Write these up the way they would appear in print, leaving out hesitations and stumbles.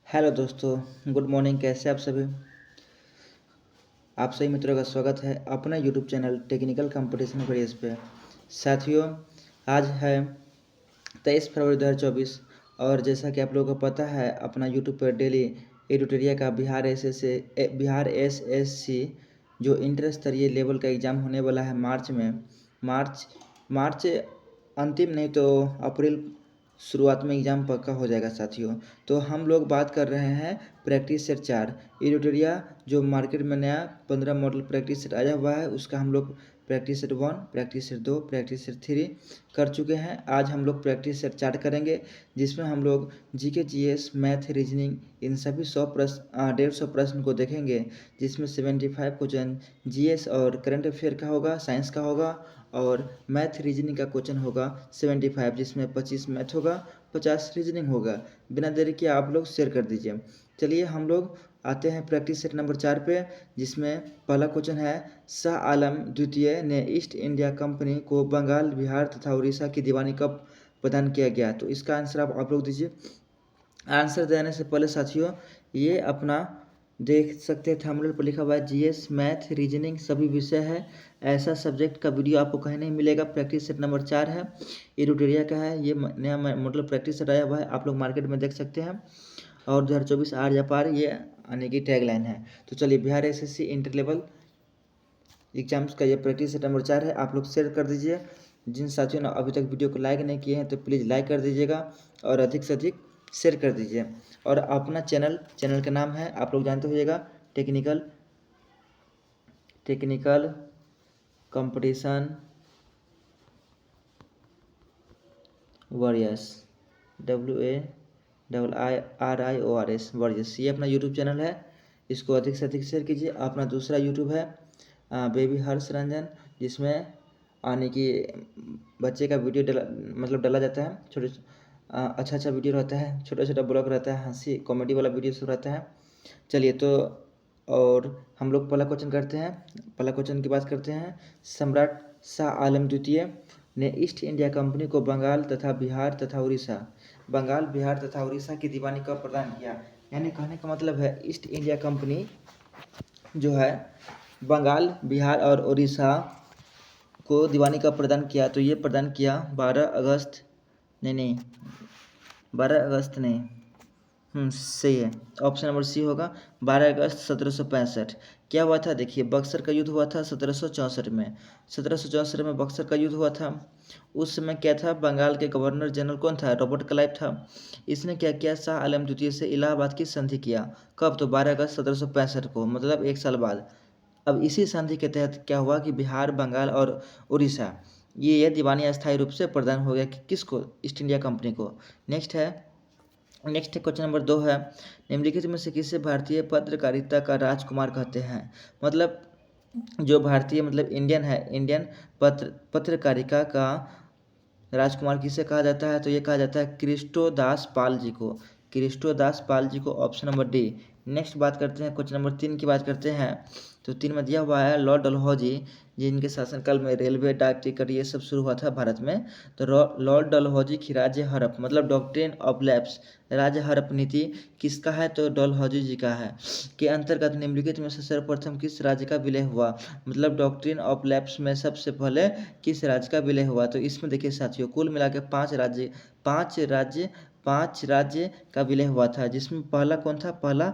Hello दोस्तों, good morning. कैसे आप सभी? आप सभी मित्रों का स्वागत है अपना YouTube channel technical competition craze पे। साथियों, आज है 23 फरवरी 2024 और जैसा कि आप लोगों को पता है अपना यूट्यूब पर डेली एडुटोरिया का बिहार एसएससी जो इंटर स्तरीय लेवल का एग्ज़ाम होने वाला है मार्च में। मार्च मार्च अंतिम नहीं तो अप्रैल शुरुआत में एग्ज़ाम पक्का हो जाएगा साथियों। तो हम लोग बात कर रहे हैं प्रैक्टिस सेट 4 एडुटोरिया जो मार्केट में नया 15 मॉडल प्रैक्टिस सेट आया हुआ है, उसका हम लोग practice set 1, practice set 2, practice set 3 कर चुके हैं। आज हम लोग प्रैक्टिस सेट 4 करेंगे, जिसमें हम लोग जीके, जीएस, मैथ, रीजनिंग इन सभी 150 प्रश्न को देखेंगे, जिसमें 75 क्वेश्चन जीएस और करंट अफेयर का होगा, साइंस का होगा, और मैथ रीजनिंग का क्वेश्चन होगा 75, जिसमें 25 मैथ होगा, 50 रीजनिंग होगा। बिना देरी किए आप लोग शेयर कर दीजिए। चलिए हम लोग आते हैं प्रैक्टिस सेट नंबर 4 पे, जिसमें पहला क्वेश्चन है, शाह आलम द्वितीय ने ईस्ट इंडिया कंपनी को बंगाल, बिहार तथा उड़ीसा की दीवानी कब प्रदान किया गया? तो इसका आंसर आप लोग दीजिए। आंसर देने से पहले साथियों, ये अपना देख सकते हैं थंबनेल पर लिखा हुआ है जीएस, मैथ, रीजनिंग सभी विषय है। ऐसा सब्जेक्ट का वीडियो आपको कहीं नहीं मिलेगा। प्रैक्टिस सेट नंबर 4 है, एडुटोरिया का है। ये नया मतलब प्रैक्टिस सेट आया हुआ है, आप लोग मार्केट में देख सकते हैं। और 2024 आर या पार ये आने की टैगलाइन है। तो चलिए, Bihar SSC inter level exams का ये प्रैक्टिस सेट नंबर 4 है। आप लोग शेयर कर दीजिए। जिन साथियों ने अभी तक वीडियो को लाइक नहीं किए हैं तो प्लीज़ लाइक कर दीजिएगा और अधिक से अधिक शेयर कर दीजिए। और अपना चैनल का नाम है, आप लोग जानते होइएगा, technical competition warriors, WARRIORS warriors. ये अपना यूट्यूब चैनल है, इसको अधिक से अधिक शेयर कीजिए। अपना दूसरा यूट्यूब है बेबी हर्ष रंजन, जिसमें आने की बच्चे का वीडियो डाला जाता है। अच्छा वीडियो रहता है, छोटा छोटा ब्लॉग रहता है, हंसी कॉमेडी वाला वीडियो सब रहता है। चलिए तो, और हम लोग पहला क्वेश्चन करते हैं। पहला क्वेश्चन की बात करते हैं। सम्राट शाह आलम द्वितीय ने ईस्ट इंडिया कंपनी को बंगाल, बिहार तथा उड़ीसा की दीवानी कब प्रदान किया? यानी कहने का मतलब है ईस्ट इंडिया कंपनी जो है बंगाल, बिहार और उड़ीसा को दीवानी कब प्रदान किया? तो ये प्रदान किया 12 अगस्त, नहीं 12 अगस्त नहीं, सही है, ऑप्शन नंबर सी होगा, 12 अगस्त 1765। क्या हुआ था? देखिए, बक्सर का युद्ध हुआ था 1764 में। 1764 में बक्सर का युद्ध हुआ था। उस समय क्या था, बंगाल के गवर्नर जनरल कौन था? रॉबर्ट क्लाइव था। इसने क्या किया, शाह आलम द्वितीय से इलाहाबाद की संधि किया। कब? तो 12 अगस्त 1765 को, मतलब एक साल बाद। अब इसी संधि के तहत क्या हुआ कि बिहार, बंगाल और उड़ीसा ये दीवानी अस्थायी रूप से प्रदान हो गया कि किसको? ईस्ट इंडिया कंपनी को। नेक्स्ट क्वेश्चन नंबर 2 है, निम्नलिखित में से किसे भारतीय पत्रकारिता का राजकुमार कहते हैं? मतलब जो भारतीय इंडियन है, इंडियन पत्रकारिता का राजकुमार किसे कहा जाता है? तो ये कहा जाता है क्रिस्टो दास पाल जी को। क्रिस्टो दास पाल जी को, ऑप्शन नंबर डी। नेक्स्ट बात करते हैं, क्वेश्चन नंबर 3 की बात करते हैं। तो 3 में दिया हुआ है, लॉर्ड डलहौजी जिनके शासनकाल में रेलवे, डाक टिकट ये सब शुरू हुआ था भारत में। तो लॉर्ड डलहौजी की राज्य हड़प मतलब डॉक्ट्रिन ऑफ लैप्स, राज्य हड़प नीति किसका है? तो डलहौजी जी का है। के अंतर्गत निम्नलिखित में से सर्वप्रथम किस राज्य का विलय हुआ? मतलब डॉक्ट्रिन ऑफ लैप्स में सबसे पहले किस राज्य का विलय हुआ? तो इसमें देखिए साथियों, कुल मिला के 5 राज्य का विलय हुआ था, जिसमें पहला कौन था? पहला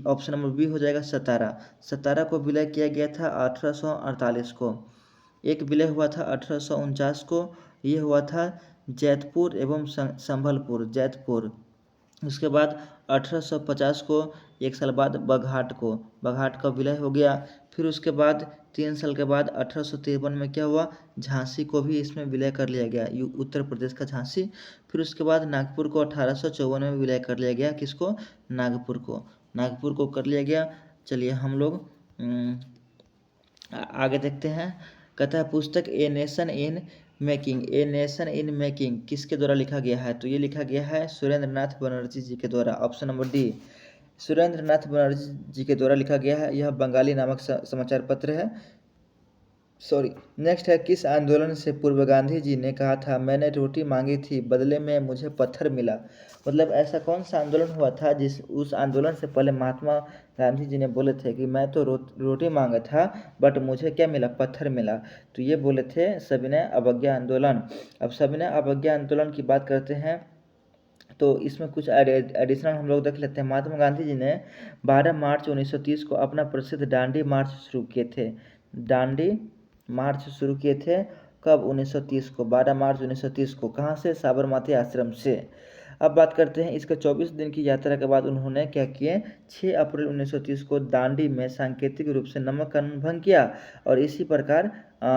ऑप्शन नंबर बी हो जाएगा, सतारा को विलय किया गया था 1848 को। एक विलय हुआ था 1849 को, ये हुआ था जैतपुर एवं संभलपुर, जैतपुर। उसके बाद 1850 को, एक साल बाद बघाट का विलय हो गया। फिर उसके बाद 3 साल के बाद 1853 में क्या हुआ? झांसी को भी इसमें विलय कर लिया गया, उत्तर प्रदेश का झांसी। फिर उसके बाद नागपुर को 1854 में विलय कर लिया गया। किसको? नागपुर को कर लिया गया। चलिए हम लोग आगे देखते हैं। कहता है पुस्तक ए नेशन इन मेकिंग किसके द्वारा लिखा गया है? तो ये लिखा गया है सुरेंद्र नाथ बनर्जी जी के द्वारा, ऑप्शन नंबर डी। सुरेंद्र नाथ बनर्जी जी के द्वारा लिखा गया है। यह बंगाली नामक समाचार पत्र है। सॉरी। नेक्स्ट है, किस आंदोलन से पूर्व गांधी जी ने कहा था मैंने रोटी मांगी थी बदले में मुझे पत्थर मिला। मतलब ऐसा कौन सा आंदोलन हुआ था जिस उस आंदोलन से पहले महात्मा गांधी जी ने बोले थे कि मैं तो रोटी मांगा था बट मुझे क्या मिला, पत्थर मिला। तो ये बोले थे सविनय अवज्ञा आंदोलन। अब सविनय अवज्ञा आंदोलन की बात करते हैं तो इसमें कुछ एडिशनल हम लोग देख लेते हैं। महात्मा गांधी जी ने 12 मार्च 1930 को अपना प्रसिद्ध दांडी मार्च शुरू किए थे। दांडी मार्च शुरू किए थे कब? 1930 को, 12 मार्च 1930 को। कहाँ से? साबरमती आश्रम से। अब बात करते हैं इसके 24 दिन की यात्रा के बाद उन्होंने क्या किए, 6 अप्रैल 1930 को दांडी में सांकेतिक रूप से नमक कानून भंग किया और इसी प्रकार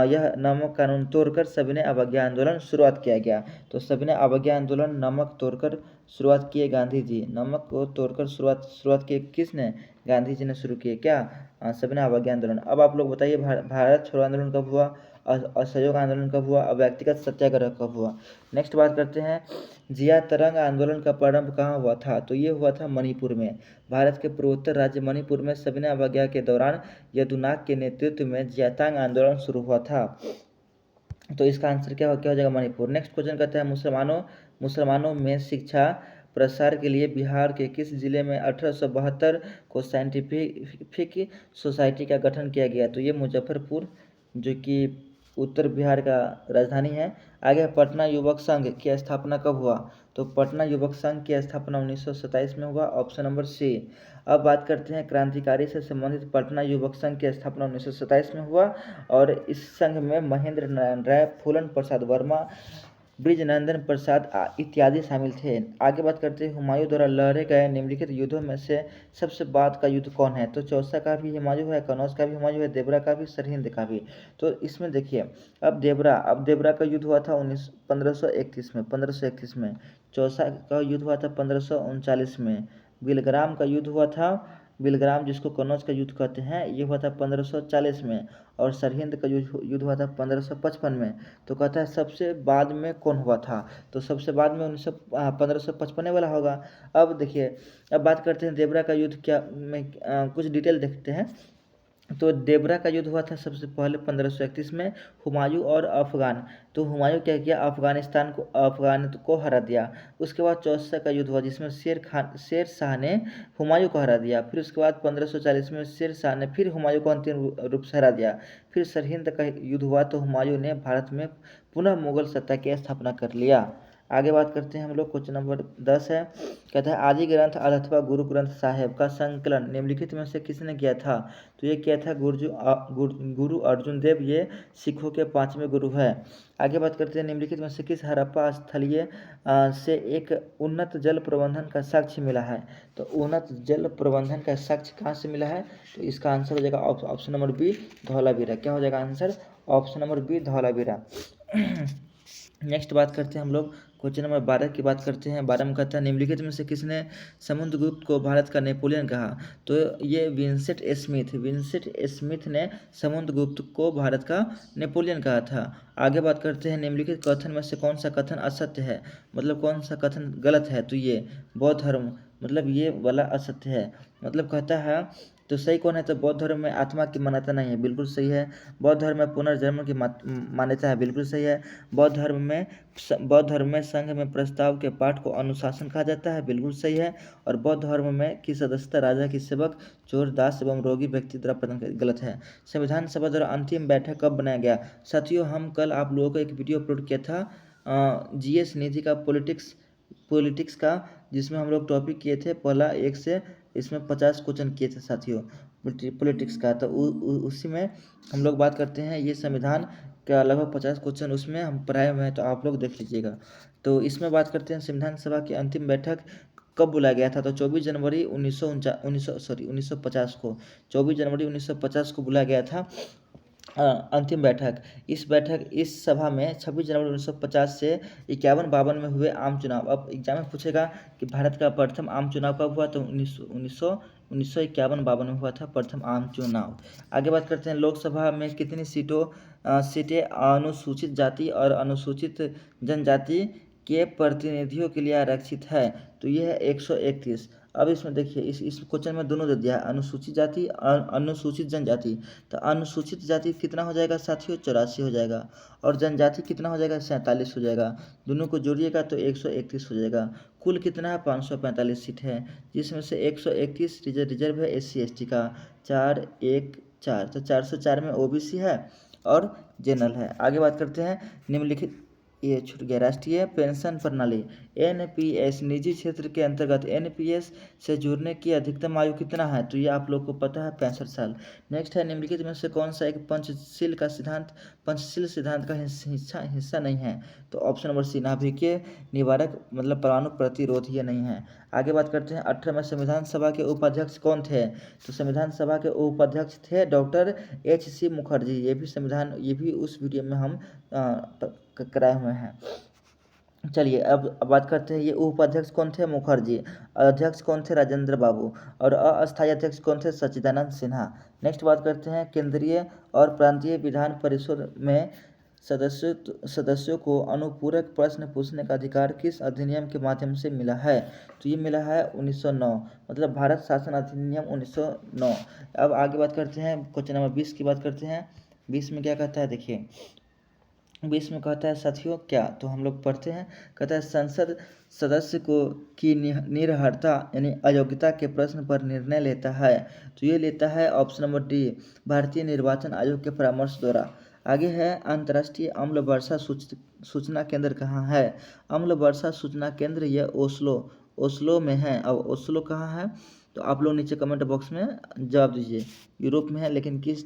यह नमक कानून तोड़कर सविनय अवज्ञा आंदोलन शुरुआत किया गया। तो सविनय अवज्ञा आंदोलन नमक तोड़कर शुरुआत किए गांधी जी। नमक को तोड़कर शुरुआत किए किसने? गांधी जी ने शुरू किए। क्या? सविनय अवज्ञा आंदोलन। अब आप लोग बताइए भारत छोड़ो आंदोलन कब हुआ, असहयोग आंदोलन कब हुआ और व्यक्तिगत सत्याग्रह कब हुआ। नेक्स्ट बात करते हैं, जिया तरंग आंदोलन का प्रारंभ कहाँ हुआ था? तो ये हुआ था मणिपुर में। भारत के पूर्वोत्तर राज्य मणिपुर में सविनय अवज्ञा के दौरान यदुनाग के नेतृत्व में जियातांग आंदोलन शुरू हुआ था। तो इसका आंसर क्या हो जाएगा? मणिपुर। नेक्स्ट क्वेश्चन कहता है, मुसलमानों में शिक्षा प्रसार के लिए बिहार के किस जिले में 1872 को साइंटिफिक सोसाइटी का गठन किया गया? तो ये मुजफ्फरपुर, जो कि उत्तर बिहार का राजधानी है। आगे पटना युवक संघ की स्थापना कब हुआ? तो पटना युवक संघ की स्थापना 1927 में हुआ, ऑप्शन नंबर सी। अब बात करते हैं क्रांतिकारी से संबंधित पटना युवक संघ की स्थापना 1927 में हुआ और इस संघ में महेंद्र नारायण राय, फूलन प्रसाद वर्मा, ब्रिजनंदन प्रसाद इत्यादि शामिल थे। आगे बात करते हैं, हुमायूं द्वारा लड़े गए निम्नलिखित युद्धों में से सबसे बाद का युद्ध कौन है? तो चौसा का भी हुमायूं है, कनौज का भी हुमायूं है, देवरा का भी, सरहिंद का भी। तो इसमें देखिए, अब देवरा का युद्ध हुआ था 1531 में। चौसा का युद्ध हुआ था 1539 में। बिलग्राम का युद्ध हुआ था, बिलग्राम जिसको कन्नौज का युद्ध कहते हैं, ये हुआ था 1540 में। और सरहिंद का युद्ध हुआ था 1555 में। तो कहता है सबसे बाद में कौन हुआ था? तो सबसे बाद में 1555 वाला होगा। अब देखिए, अब बात करते हैं देवरा का युद्ध क्या में, कुछ डिटेल देखते हैं। तो देवरा का युद्ध हुआ था सबसे पहले 1531 में, हुमायूं और अफगान। तो हुमायूं क्या किया, अफगान को हरा दिया। उसके बाद चौसा का युद्ध हुआ जिसमें शेर शाह ने हुमायूं को हरा दिया। फिर उसके बाद 1540 में शेर शाह ने फिर हुमायूं को अंतिम रूप से हरा दिया। फिर सरहिंद का युद्ध हुआ तो हुमायूं ने भारत में पुनः मुगल सत्ता की स्थापना कर लिया। आगे बात करते हैं हम लोग, क्वेश्चन नंबर 10 है, कहता है आदि ग्रंथ अथवा गुरु ग्रंथ साहिब का संकलन निम्नलिखित में से किसने किया था? तो ये किया था गुरु अर्जुन देव, ये सिखों के 5वें गुरु है। आगे बात करते हैं, निम्नलिखित में से किस हड़प्पा स्थलीय से एक उन्नत जल प्रबंधन का साक्ष्य मिला है? तो उन्नत जल प्रबंधन का साक्ष्य कहाँ से मिला है? तो इसका आंसर हो जाएगा ऑप्शन नंबर बी, धौलावीरा। क्या हो जाएगा answer? Option number B, Dholavira. Next बात करते हैं हम लोग, क्वेश्चन नंबर 12 की बात करते हैं। 12 में कहता है निम्नलिखित में से किसने समुद्रगुप्त को भारत का नेपोलियन कहा? तो ये विंसेंट स्मिथ ने समुद्रगुप्त को भारत का नेपोलियन कहा था। आगे बात करते हैं, निम्नलिखित कथन में से कौन सा कथन असत्य है? मतलब कौन सा कथन गलत है? तो ये बौद्ध धर्म, मतलब ये वाला असत्य है। मतलब कहता है, तो सही कौन है? तो बौद्ध धर्म में आत्मा की मान्यता नहीं है, बिल्कुल सही है। बौद्ध धर्म में पुनर्जन्म की मान्यता है, बिल्कुल सही है। बौद्ध धर्म में संघ में प्रस्ताव के पाठ को अनुशासन कहा जाता है, बिल्कुल सही है। और बौद्ध धर्म में की सदस्यता राजा की सेवक, चोर, दास एवं रोगी व्यक्ति द्वारा प्रदान, गलत है। संविधान सभा द्वारा अंतिम बैठक कब बनाया गया? साथियों, हम कल आप लोगों को एक वीडियो अपलोड किया था GS निधि का पॉलिटिक्स का, जिसमें हम लोग टॉपिक किए थे पहला 1 से इसमें 50 क्वेश्चन किए थे साथियों पॉलिटिक्स का। तो उसी में हम लोग बात करते हैं, ये संविधान का लगभग 50 क्वेश्चन उसमें हम पढ़ाए हुए हैं, तो आप लोग देख लीजिएगा। तो इसमें बात करते हैं संविधान सभा की अंतिम बैठक कब बुलाया गया था? तो 24 जनवरी 1950 को, 24 जनवरी 1950 को बुलाया गया था अंतिम बैठक। इस सभा में 26 जनवरी 1950 से 51-52 में हुए आम चुनाव। अब एग्जाम में पूछेगा कि भारत का प्रथम आम चुनाव कब हुआ? तो 1951-52 में हुआ था प्रथम आम चुनाव। आगे बात करते हैं, लोकसभा में कितनी सीटें अनुसूचित जाति और अनुसूचित जनजाति के प्रतिनिधियों के लिए आरक्षित है? तो ये है 131। अब इसमें देखिए इस क्वेश्चन में दोनों दे दिया है, अनुसूचित जाति अनुसूचित जनजाति। तो अनुसूचित जाति कितना हो जाएगा साथियों, 84 हो जाएगा, और जनजाति कितना हो जाएगा, 47 हो जाएगा। दोनों को जोड़िएगा तो 131 हो जाएगा। कुल कितना है, 545 सीट है, जिसमें से 131 रिजर्व है SC ST का, 414, तो 404 में OBC है और जनरल है। आगे बात करते हैं निम्नलिखित, ये छूट गया, राष्ट्रीय पेंशन प्रणाली NPS निजी क्षेत्र के अंतर्गत NPS से जुड़ने की अधिकतम आयु कितना है, तो ये आप लोग को पता है 65 साल। नेक्स्ट है निम्नलिखित में से कौन सा एक पंचशील सिद्धांत का हिस्सा नहीं है, तो ऑप्शन नंबर C नाभिकीय निवारक मतलब परमाणु प्रतिरोध ये नहीं है। आगे बात करते हैं 18वें संविधान सभा के उपाध्यक्ष कौन थे, तो संविधान सभा के उपाध्यक्ष थे डॉक्टर HC मुखर्जी। ये भी उस वीडियो में हम कराए हुए हैं। चलिए अब बात करते हैं ये उपाध्यक्ष कौन थे, मुखर्जी। अध्यक्ष कौन थे, राजेंद्र बाबू। और अस्थायी अध्यक्ष कौन थे, सच्चिदानंद सिन्हा। नेक्स्ट बात करते हैं केंद्रीय और प्रांतीय विधान परिषद में सदस्यों को अनुपूरक प्रश्न पूछने का अधिकार किस अधिनियम के माध्यम से मिला है, तो ये मिला है 1909, मतलब भारत शासन अधिनियम 1909। अब आगे बात करते हैं क्वेश्चन नंबर 20 की बात करते हैं। 20 में क्या कहता है, देखिए 20 में कहता है साथियों क्या, तो हम लोग पढ़ते हैं, कहता है संसद सदस्य को की निरर्हता यानी अयोग्यता के प्रश्न पर निर्णय लेता है, तो ये लेता है ऑप्शन नंबर D भारतीय निर्वाचन आयोग के परामर्श द्वारा। आगे है अंतर्राष्ट्रीय अम्ल वर्षा सूचना केंद्र कहाँ है, अम्ल वर्षा सूचना केंद्र ये ओस्लो में है। अब ओस्लो कहाँ है, तो आप लोग नीचे कमेंट बॉक्स में जवाब दीजिए। यूरोप में है, लेकिन किस,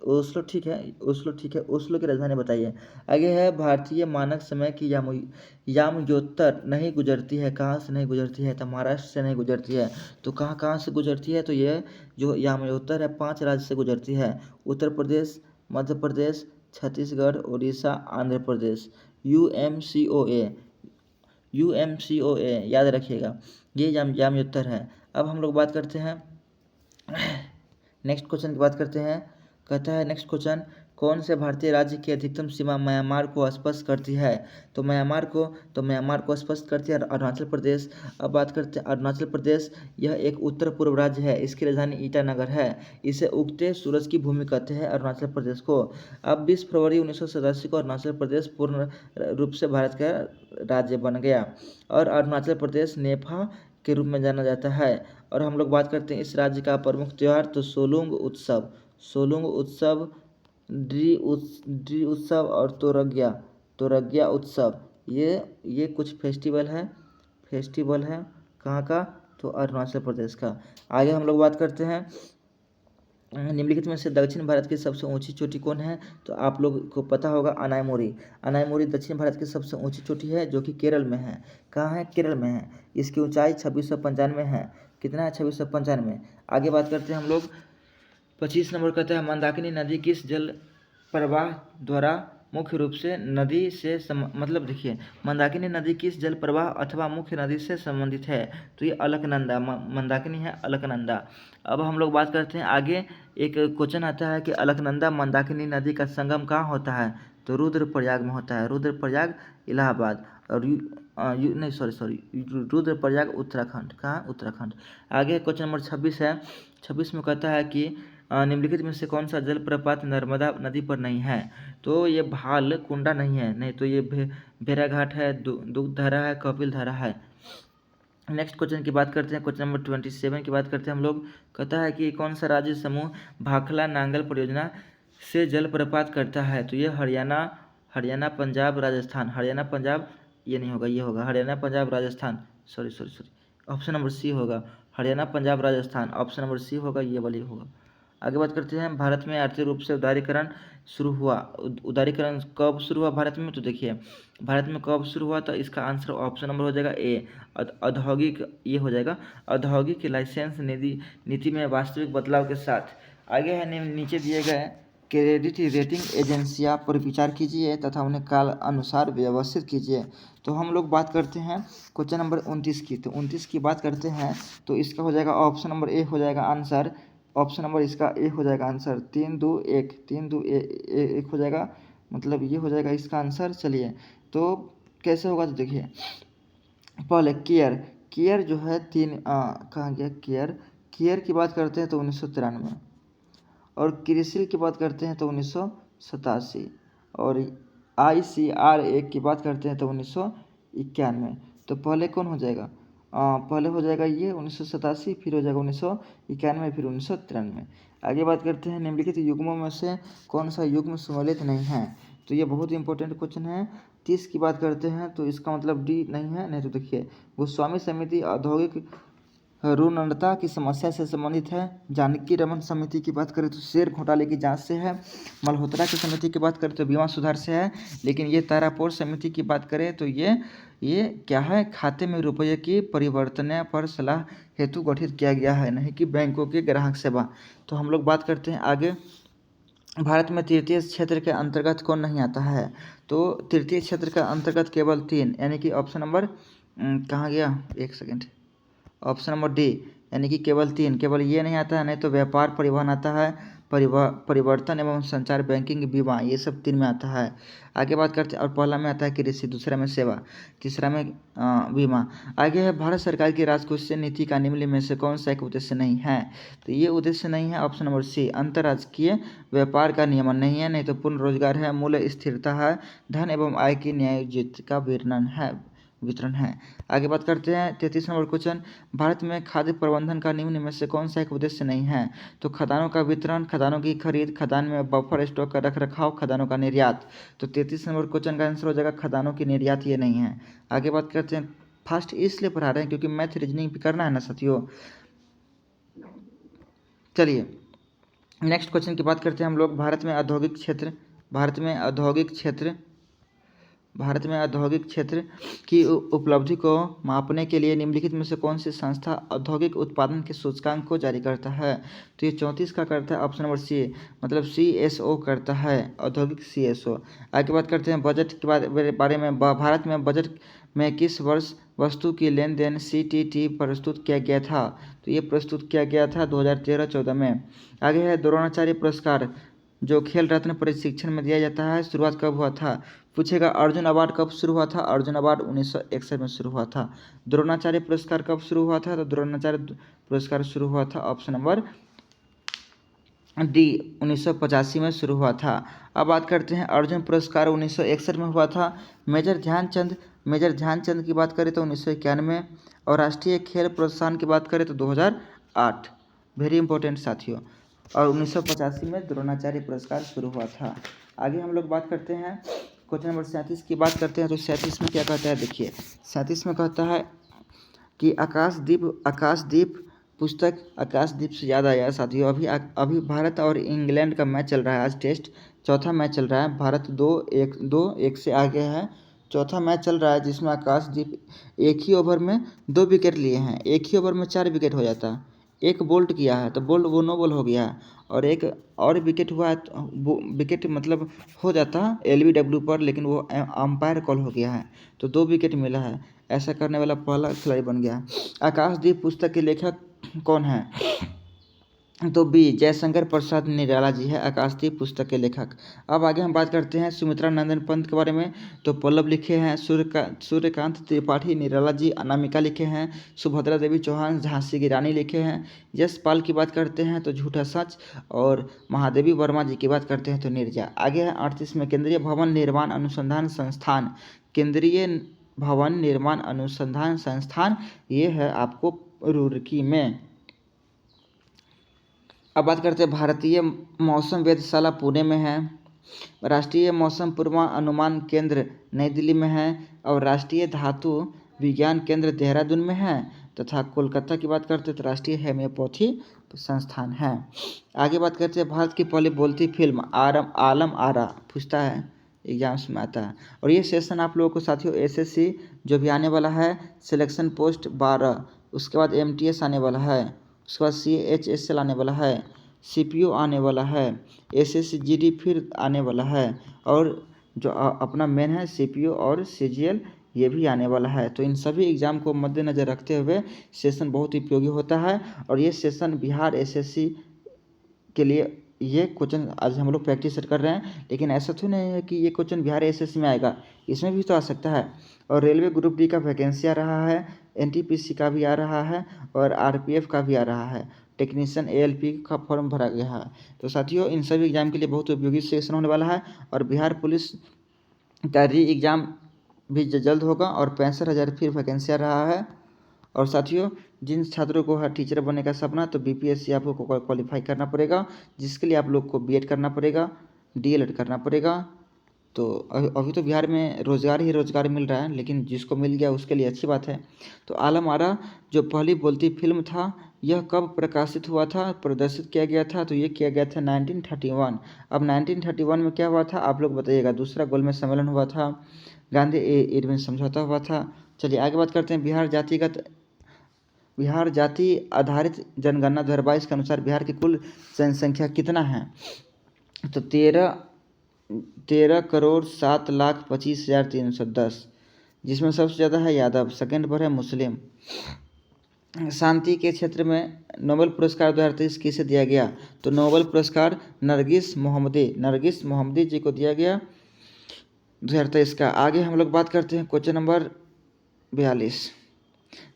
ओस्लो ठीक है, ओस्लो की राजधानी बताइए। आगे है भारतीय मानक समय की यामयोत्तर नहीं गुजरती है, कहाँ से नहीं गुजरती है, तो महाराष्ट्र से नहीं गुजरती है। तो कहाँ से गुजरती है, तो ये जो यामयोत्तर है 5 राज्य से गुजरती है, उत्तर प्रदेश, मध्य प्रदेश, छत्तीसगढ़, उड़ीसा, आंध्र प्रदेश। UMCOA याद रखिएगा, ये यामयोत्तर है। अब हम लोग बात करते हैं नेक्स्ट क्वेश्चन की बात करते हैं। कहता है नेक्स्ट क्वेश्चन, कौन से भारतीय राज्य की अधिकतम सीमा म्यांमार को स्पर्श करती है, तो म्यांमार को स्पर्श करती है अरुणाचल प्रदेश। अब बात करते हैं अरुणाचल प्रदेश, यह एक उत्तर पूर्व राज्य है, इसकी राजधानी ईटानगर है। इसे उगते सूरज की भूमि कहते हैं अरुणाचल प्रदेश को। अब 20 फरवरी 1987 को अरुणाचल प्रदेश पूर्ण रूप से भारत का राज्य बन गया और अरुणाचल प्रदेश नेफा के रूप में जाना जाता है। और हम लोग बात करते हैं इस राज्य का प्रमुख त्यौहार, तो सोलुंग उत्सव, ड्री उत्सव और तोरग्या उत्सव, ये कुछ फेस्टिवल है कहाँ का, तो अरुणाचल प्रदेश का। आगे हम लोग बात करते हैं निम्नलिखित में से दक्षिण भारत की सबसे ऊंची चोटी कौन है, तो आप लोग को पता होगा अनायमोरी दक्षिण भारत की सबसे ऊंची चोटी है, जो कि केरल में है। कहाँ है, केरल में है। इसकी ऊंचाई 2695 है। कितना है, 2695। आगे बात करते हैं हम लोग 25 नंबर कहता है मंदाकिनी नदी किस जल प्रवाह द्वारा मुख्य रूप से नदी से मतलब देखिए मंदाकिनी नदी किस जल प्रवाह अथवा मुख्य नदी से संबंधित है, तो ये अलकनंदा, मंदाकिनी है अलकनंदा। अब हम लोग बात करते हैं आगे, एक क्वेश्चन आता है कि अलकनंदा मंदाकिनी नदी का संगम कहाँ होता है, तो रुद्रप्रयाग में होता है। रुद्रप्रयाग इलाहाबाद, और रुद्रप्रयाग उत्तराखंड। कहाँ, उत्तराखंड। आगे क्वेश्चन नंबर 26 है। 26 में कहता है कि निम्नलिखित में से कौन सा जलप्रपात नर्मदा नदी पर नहीं है, तो ये भाल कुंडा नहीं है, नहीं तो ये भेड़ाघाट है, दुग्धधारा है, कपिल धारा है। नेक्स्ट क्वेश्चन की बात करते हैं, क्वेश्चन नंबर 27 की बात करते हैं हम लोग। कहता है कि कौन सा राज्य समूह भाखला नांगल परियोजना से जलप्रपात करता है, तो ये हरियाणा पंजाब राजस्थान, हरियाणा पंजाब ये नहीं होगा, ये होगा Haryana Punjab Rajasthan, sorry option number C होगा, Haryana Punjab Rajasthan, option number C होगा, ये वाली होगा। आगे बात करते हैं भारत में आर्थिक रूप से उदारीकरण शुरू हुआ, उदारीकरण कब शुरू हुआ भारत में, तो देखिए भारत में कब शुरू हुआ, तो इसका आंसर ऑप्शन नंबर हो जाएगा A औद्योगिक, ये हो जाएगा औद्योगिक लाइसेंस नीति में वास्तविक बदलाव के साथ। आगे है नीचे दिए गए क्रेडिट रेटिंग एजेंसियां पर विचार कीजिए तथा उन्हें काल अनुसार व्यवस्थित कीजिए। तो हम लोग बात करते हैं क्वेश्चन नंबर 29 की, तो 29 की बात करते हैं, तो इसका हो जाएगा ऑप्शन नंबर A हो जाएगा आंसर, ऑप्शन नंबर इसका A हो जाएगा आंसर, 3 2 1 हो जाएगा, मतलब ये हो जाएगा इसका आंसर। चलिए तो कैसे होगा, तो देखिए पहले केयर जो है कहाँ गया केयर, केयर की बात करते हैं तो 1993, और क्रिसिल की बात करते हैं तो 1987, और ICRA की बात करते हैं तो 1991। तो पहले कौन हो जाएगा? पहले हो जाएगा ये 1987, फिर हो जाएगा 1991, फिर 1993। आगे बात करते हैं निम्नलिखित युग्मों में से कौन सा युग्म सम्मिलित नहीं है? तो ये बहुत इंपॉर्टेंट क्वेश्चन है। 30 की बात करते हैं तो इसका मतलब डी नहीं है। नहीं तो देखिए, गोस्वामी समिति औद्योगिक ऋणता की समस्या से संबंधित है। जानकी रमन समिति की बात करें तो शेयर घोटाले की जांच से है। मल्होत्रा की समिति की बात करें तो बीमा सुधार से है। लेकिन ये तारापोर समिति की बात करें तो ये क्या है? खाते में रुपये की परिवर्तन पर सलाह हेतु गठित किया गया है, नहीं कि बैंकों की ग्राहक सेवा। तो हम लोग बात करते हैं आगे, भारत में तृतीय क्षेत्र के अंतर्गत कौन नहीं आता है? तो तृतीय क्षेत्र के अंतर्गत केवल 3, यानी कि ऑप्शन नंबर कहाँ गया, एक सेकेंड, ऑप्शन नंबर डी, यानी कि केवल 3, केवल ये नहीं आता है। नहीं तो व्यापार, परिवहन आता है, परिवर्तन एवं संचार, बैंकिंग, बीमा, ये सब 3 में आता है। आगे बात करते हैं, और पहला में आता है कृषि, दूसरा में सेवा, तीसरा में बीमा। आगे है, भारत सरकार की राजकोषीय नीति का निम्न में से कौन सा एक उद्देश्य नहीं है? तो ये उद्देश्य नहीं है ऑप्शन नंबर सी, अंतर्राज्यीय व्यापार का नियमन नहीं है। नहीं तो पूर्ण रोजगार है, मूल्य स्थिरता है, धन एवं आय की न्यायोचित का वितरण है। आगे बात करते हैं 33 नंबर क्वेश्चन, भारत में खाद्य प्रबंधन का निम्न में से कौन सा एक उद्देश्य नहीं है? तो खदानों का वितरण, खदानों की खरीद, खदान में बफर स्टॉक का रखरखाव, खदानों का निर्यात। तो 33 नंबर क्वेश्चन का आंसर हो जाएगा खदानों की निर्यात, ये नहीं है। आगे बात करते हैं, फास्ट इसलिए पढ़ा रहे हैं क्योंकि मैथ रीजनिंग भी करना है ना साथियों। चलिए नेक्स्ट क्वेश्चन की बात करते हैं हम लोग, भारत में औद्योगिक क्षेत्र की उपलब्धि को मापने के लिए निम्नलिखित में से कौन सी संस्था औद्योगिक उत्पादन के सूचकांक को जारी करता है? तो ये 34 का करता है ऑप्शन नंबर सी, मतलब CSO करता है, औद्योगिक CSO। आगे बात करते हैं बजट के बारे में, भारत में बजट में किस वर्ष वस्तु की लेन देन CTT प्रस्तुत किया गया था? तो ये प्रस्तुत किया गया था 2013-14 में। आगे है द्रोणाचार्य पुरस्कार जो खेल रत्न प्रशिक्षण में दिया जाता है, शुरुआत कब हुआ था? पूछेगा अर्जुन अवार्ड कब शुरू हुआ था? अर्जुन अवार्ड 1961 में शुरू हुआ था। द्रोणाचार्य पुरस्कार कब शुरू हुआ था? तो द्रोणाचार्य पुरस्कार शुरू हुआ था ऑप्शन नंबर डी, 1985 में शुरू हुआ था। अब बात करते हैं अर्जुन पुरस्कार 1961 में हुआ था। मेजर ध्यानचंद की बात करें तो 1991, और राष्ट्रीय खेल प्रोत्साहन की बात करें तो 2008, वेरी इंपॉर्टेंट साथियों। और 1985 में द्रोणाचार्य पुरस्कार शुरू हुआ था। आगे हम लोग बात करते हैं क्वेश्चन नंबर 37 की बात करते हैं। तो 37 में क्या कहता है, देखिए 37 में कहता है कि आकाशदीप पुस्तक, आकाशदीप से याद आया साथियों, अभी भारत और इंग्लैंड का मैच चल रहा है। आज टेस्ट चौथा मैच चल रहा है, भारत 2-1 से आगे है। चौथा मैच चल रहा है जिसमें आकाशदीप एक ही ओवर में 2 विकेट लिए हैं। एक ही ओवर में 4 विकेट हो जाता है। एक बोल्ट किया है तो बोल्ट वो नो बॉल हो गया है, और एक और विकेट हुआ है तो वो विकेट मतलब हो जाता है LBW पर, लेकिन वो अंपायर कॉल हो गया है, तो 2 विकेट मिला है। ऐसा करने वाला पहला खिलाड़ी बन गया। आकाशदीप पुस्तक के लेखक कौन है? तो बी, जयशंकर प्रसाद निराला जी है आकाशदीप पुस्तक के लेखक। अब आगे हम बात करते हैं सुमित्रा नंदन पंत के बारे में। तो पल्लव लिखे हैं, सूर्यकांत त्रिपाठी निराला जी, अनामिका लिखे हैं, सुभद्रा देवी चौहान झांसी की रानी लिखे हैं, यश पाल की बात करते हैं तो झूठा सच, और महादेवी वर्मा जी की बात करते हैं तो निर्जा। आगे है 38 में, केंद्रीय भवन निर्माण अनुसंधान संस्थान, केंद्रीय भवन निर्माण अनुसंधान संस्थान ये है आपको रुड़की में। अब बात करते हैं भारतीय मौसम वेधशाला पुणे में है, राष्ट्रीय मौसम पूर्वानुमान केंद्र नई दिल्ली में है, और राष्ट्रीय धातु विज्ञान केंद्र देहरादून में है, तथा कोलकाता की बात करते हैं तो राष्ट्रीय होम्योपैथी संस्थान है। आगे बात करते हैं भारत की पहली बोलती फिल्म आलम आरा, पूछता है एग्जाम्स में आता है। और ये सेशन आप लोगों को साथियों SSC जो भी आने वाला है, सिलेक्शन पोस्ट 12, उसके बाद MTS आने वाला है, उसके बाद CHSL आने वाला है, CPO आने वाला है, SSGD फिर आने वाला है, और जो अपना मेन है CPO और CGL ये भी आने वाला है। तो इन सभी एग्ज़ाम को मद्देनज़र रखते हुए सेशन बहुत उपयोगी होता है। और ये सेशन बिहार SSC के लिए ये क्वेश्चन आज हम लोग प्रैक्टिस कर रहे हैं, लेकिन ऐसा तो नहीं है कि ये क्वेश्चन बिहार SSC में आएगा, इसमें भी तो आ सकता है। और रेलवे ग्रुप डी का वैकेंसी आ रहा है, NTPC का भी आ रहा है और RPF का भी आ रहा है। टेक्नीशियन ALP का फॉर्म भरा गया है। तो साथियों इन सभी एग्जाम के लिए बहुत उपयोगी सेशन होने वाला है और बिहार पुलिस का री एग्ज़ाम भी जल्द होगा और 65,000 फिर वैकेंसी आ रहा है। और साथियों जिन छात्रों को है टीचर बनने का सपना, तो BPSC आपको क्वालिफाई करना पड़ेगा, जिसके लिए आप लोग को BEd करना पड़ेगा, DLED करना पड़ेगा। तो अभी तो बिहार में रोज़गार ही रोज़गार मिल रहा है, लेकिन जिसको मिल गया उसके लिए अच्छी बात है। तो आलम आरा जो पहली बोलती फिल्म था, यह कब प्रकाशित हुआ था, प्रदर्शित किया गया था, तो ये किया गया था 1931। अब 1931 में क्या हुआ था आप लोग बताइएगा। दूसरा गोलमेज सम्मेलन हुआ था, गांधी इरविन समझौता हुआ था। चलिए आगे बात करते हैं। बिहार जाति आधारित जनगणना 2022 के अनुसार बिहार की कुल जनसंख्या कितना है, तो 13,07,25,310, जिसमें सबसे ज़्यादा है यादव, सेकंड पर है मुस्लिम। शांति के क्षेत्र में नोबेल पुरस्कार 2023 किसे दिया गया, तो नोबेल पुरस्कार नरगिस मोहम्मदी जी को दिया गया 2023 का। आगे हम लोग बात करते हैं question number 42।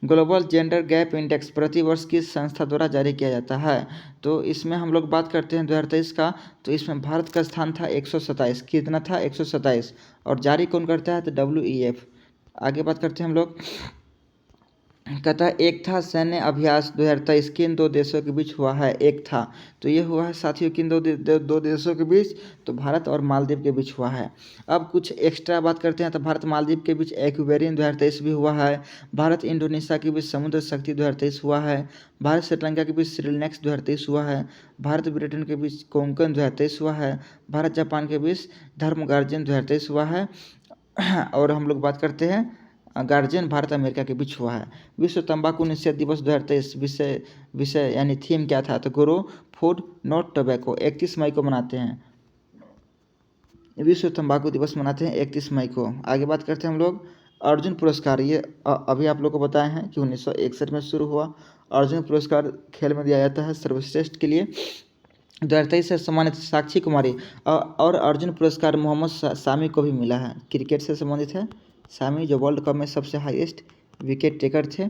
Global gender gap index प्रतिवर्ष किस संस्था द्वारा जारी किया जाता है, तो इसमें हम लोग बात करते हैं 2023 का। तो इसमें भारत का स्थान था 127, कितना था 127, और जारी कौन करता है, तो WEF। आगे बात करते हैं हम लोग। कहता है एक था सैन्य अभ्यास 2023 किन दो देशों के बीच हुआ है, एक था, तो ये हुआ है साथियों किन दो देशों के बीच, तो भारत और मालदीव के बीच हुआ है। अब कुछ एक्स्ट्रा बात करते हैं। तो भारत मालदीव के बीच एक्वेरियन 2023 भी हुआ है। भारत इंडोनेशिया के बीच समुद्र शक्ति 2023 हुआ है। भारत श्रीलंका के बीच श्रीलनेक्स 2023 हुआ है। भारत ब्रिटेन के बीच कोंकण 2023 हुआ है। भारत जापान के बीच धर्म गार्जियन 2023 हुआ है। और हम लोग बात करते हैं गार्जियन भारत अमेरिका के बीच हुआ है। विश्व तंबाकू निषेध दिवस 2023 विषय यानी थीम क्या था, तो ग्रो फूड नॉट टोबैको 31 मई को मनाते हैं। विश्व तंबाकू दिवस मनाते हैं 31 मई को। आगे बात करते हैं हम लोग अर्जुन पुरस्कार। ये अभी आप लोग को बताए हैं कि 1961 में शुरू हुआ। अर्जुन पुरस्कार खेल में दिया जाता है सर्वश्रेष्ठ के लिए। 2023 से सम्मानित साक्षी कुमारी और अर्जुन पुरस्कार मोहम्मद शामी को भी मिला है, क्रिकेट से संबंधित है। शामी जो वर्ल्ड कप में सबसे हाईएस्ट विकेट टेकर थे।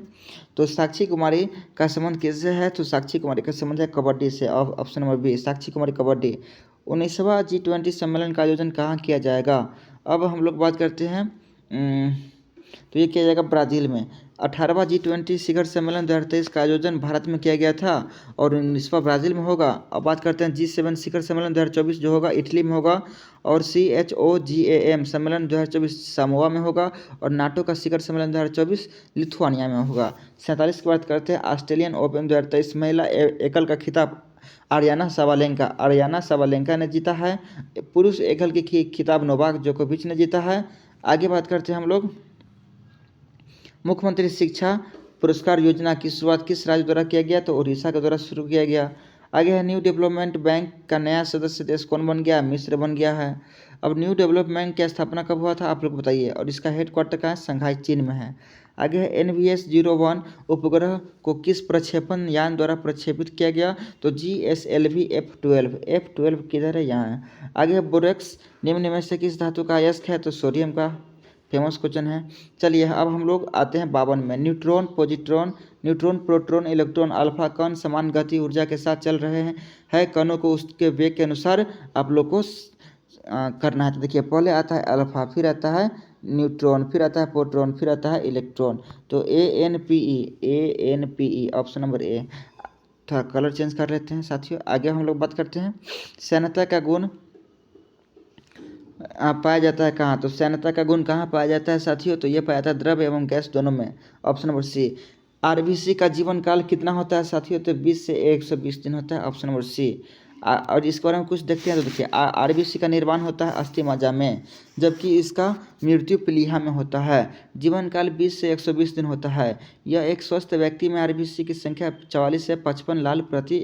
तो साक्षी कुमारी का संबंध किससे है, तो साक्षी कुमारी का संबंध है कबड्डी से। ऑप्शन नंबर बी, साक्षी कुमारी कबड्डी। 19वां G20 सम्मेलन का आयोजन कहाँ किया जाएगा। अब हम लोग बात करते हैं तो ये किया जाएगा ब्राज़ील में। 18वां G20 शिखर सम्मेलन 2023 का आयोजन भारत में किया गया था और 19वां ब्राज़ील में होगा। अब बात करते हैं G7 शिखर सम्मेलन 2024 जो होगा इटली में होगा, और CHOGAM सम्मेलन 2024 सामोआ में होगा, और नाटो का शिखर सम्मेलन 2024 लिथुआनिया में होगा। 47 की बात करते हैं ऑस्ट्रेलियन ओपन 2023 महिला एकल का खिताब आर्याना साबालेंका ने जीता है। पुरुष एकल की खिताब नोवाक जोकोविच ने जीता है। आगे बात करते हैं हम लोग मुख्यमंत्री शिक्षा पुरस्कार योजना की शुरुआत किस राज्य द्वारा किया गया, तो उड़ीसा के द्वारा शुरू किया गया। आगे है न्यू डेवलपमेंट बैंक का नया सदस्य देश कौन बन गया, मिस्र बन गया है। अब न्यू डेवलपमेंट बैंक की स्थापना कब हुआ था आप लोग बताइए, और इसका हेडक्वार्टर कहाँ है, शंघाई चीन में है। आगे है NVS-01 उपग्रह को किस प्रक्षेपण यान द्वारा प्रक्षेपित किया गया, तो GSLV F12 किधर है, यहाँ है। आगे है बोरेक्स निम्न में से किस धातु का अयस्क है, तो सोडियम का, फेमस क्वेश्चन है। चलिए अब हम लोग आते हैं 52 में। न्यूट्रॉन प्रोटॉन इलेक्ट्रॉन अल्फा कण समान गति ऊर्जा के साथ चल रहे हैं कणों को उसके वेग के अनुसार आप लोग को करना है। तो देखिए पहले आता है अल्फा, फिर आता है न्यूट्रॉन, फिर आता है प्रोटॉन, फिर आता है इलेक्ट्रॉन। तो ANPE ऑप्शन नंबर ए। थोड़ा कलर चेंज कर लेते हैं साथियों। आगे हम लोग बात करते हैं सैन्यता का गुण पाया जाता है कहाँ, तो सैन्यता का गुण कहाँ पाया जाता है साथियों, तो ये पाया जाता है द्रव्य एवं गैस दोनों में। ऑप्शन नंबर सी। RBC का जीवन काल कितना होता है साथियों, तो 20 से 120 दिन होता है। Option number C. और इसके बारे में कुछ देखते हैं। तो देखिए RBC का निर्माण होता है अस्थि मज्जा में, जबकि इसका मृत्यु प्लीहा में होता है। जीवन काल 20 से 120 दिन होता है। यह एक स्वस्थ व्यक्ति में RBC की संख्या 44 से 55 लाल प्रति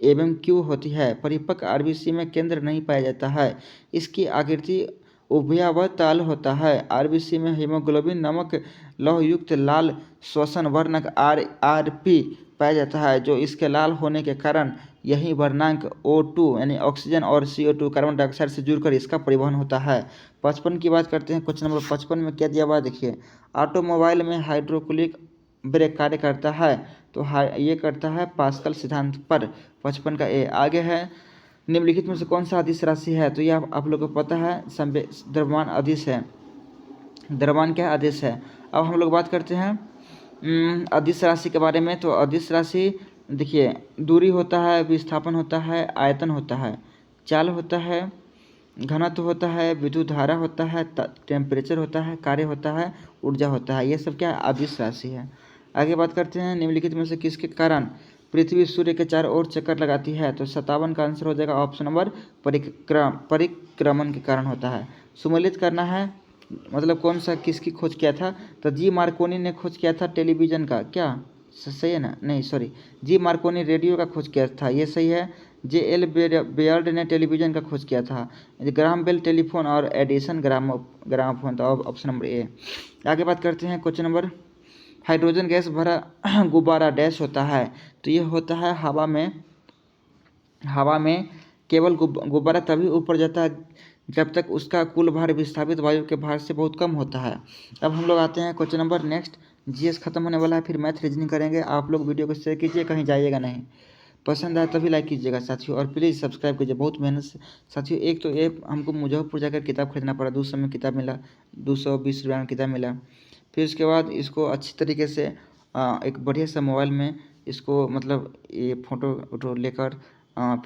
एवं क्यू होती है। परिपक्व RBC में केंद्र नहीं पाया जाता है। इसकी आकृति उभयावताल होता है। RBC में हीमोग्लोबिन नामक लौहयुक्त लाल श्वसन वर्णक RP पाया जाता है, जो इसके लाल होने के कारण यही वर्णांक O2 यानी ऑक्सीजन और CO2 कार्बन डाइऑक्साइड से जुड़कर इसका परिवहन होता है। 55 की बात करते हैं। क्वेश्चन नंबर 55 में क्या दिया हुआ है देखिए। ऑटोमोबाइल में हाइड्रोक्लिक ब्रेक कार्य करता है तो ये करता है पास्कल सिद्धांत पर। 55 का ए। आगे है निम्नलिखित में से कौन सा अदिश राशि है, तो ये आप लोगों को पता है द्रव्यमान अदिश है। द्रव्यमान क्या आदेश है। अब हम लोग बात करते हैं अदिश राशि के बारे में। तो अदिश राशि देखिए, दूरी होता है, विस्थापन होता है, आयतन होता है, चाल होता है, घनत्व होता है, विद्युत धारा होता है, टेम्परेचर होता है, कार्य होता है, ऊर्जा होता है। ये सब क्या अदिश राशि है। आगे बात करते हैं निम्नलिखित में से किसके कारण पृथ्वी सूर्य के चारों ओर चक्कर लगाती है, तो 57 का आंसर हो जाएगा ऑप्शन नंबर परिक्रमण के कारण होता है। सुमेलित करना है मतलब कौन सा किसकी खोज किया था, तो जी मार्कोनी ने खोज किया था टेलीविज़न का। क्या सही है ना, नहीं सॉरी, जी मार्कोनी रेडियो का खोज किया था, ये सही है। जे एल बेयर्ड ने टेलीविज़न का खोज किया था। ग्राहम बेल टेलीफोन और एडिसन ग्रामोफोन, तो ऑप्शन नंबर ए। आगे बात करते हैं क्वेश्चन नंबर। हाइड्रोजन गैस भरा गुब्बारा डैश होता है, तो ये होता है हवा में केवल गुब्बारा तभी ऊपर जाता है जब तक उसका कुल भार विस्थापित वायु के भार से बहुत कम होता है। अब हम लोग आते हैं क्वेश्चन नंबर नेक्स्ट। जीएस खत्म होने वाला है, फिर मैथ रीजनिंग करेंगे। आप लोग वीडियो को शेयर कीजिए, कहीं जाइएगा नहीं। पसंद आए तभी लाइक कीजिएगा साथियों, और प्लीज़ सब्सक्राइब कीजिए, बहुत मेहनत से साथियों। एक तो ये हमको मुजफ्फरपुर जाकर किताब खरीदना पड़ा, 200 में किताब मिला, 220 रुपये में किताब मिला। फिर उसके बाद इसको अच्छी तरीके से एक बढ़िया सा मोबाइल में इसको मतलब ये फ़ोटो वोटो लेकर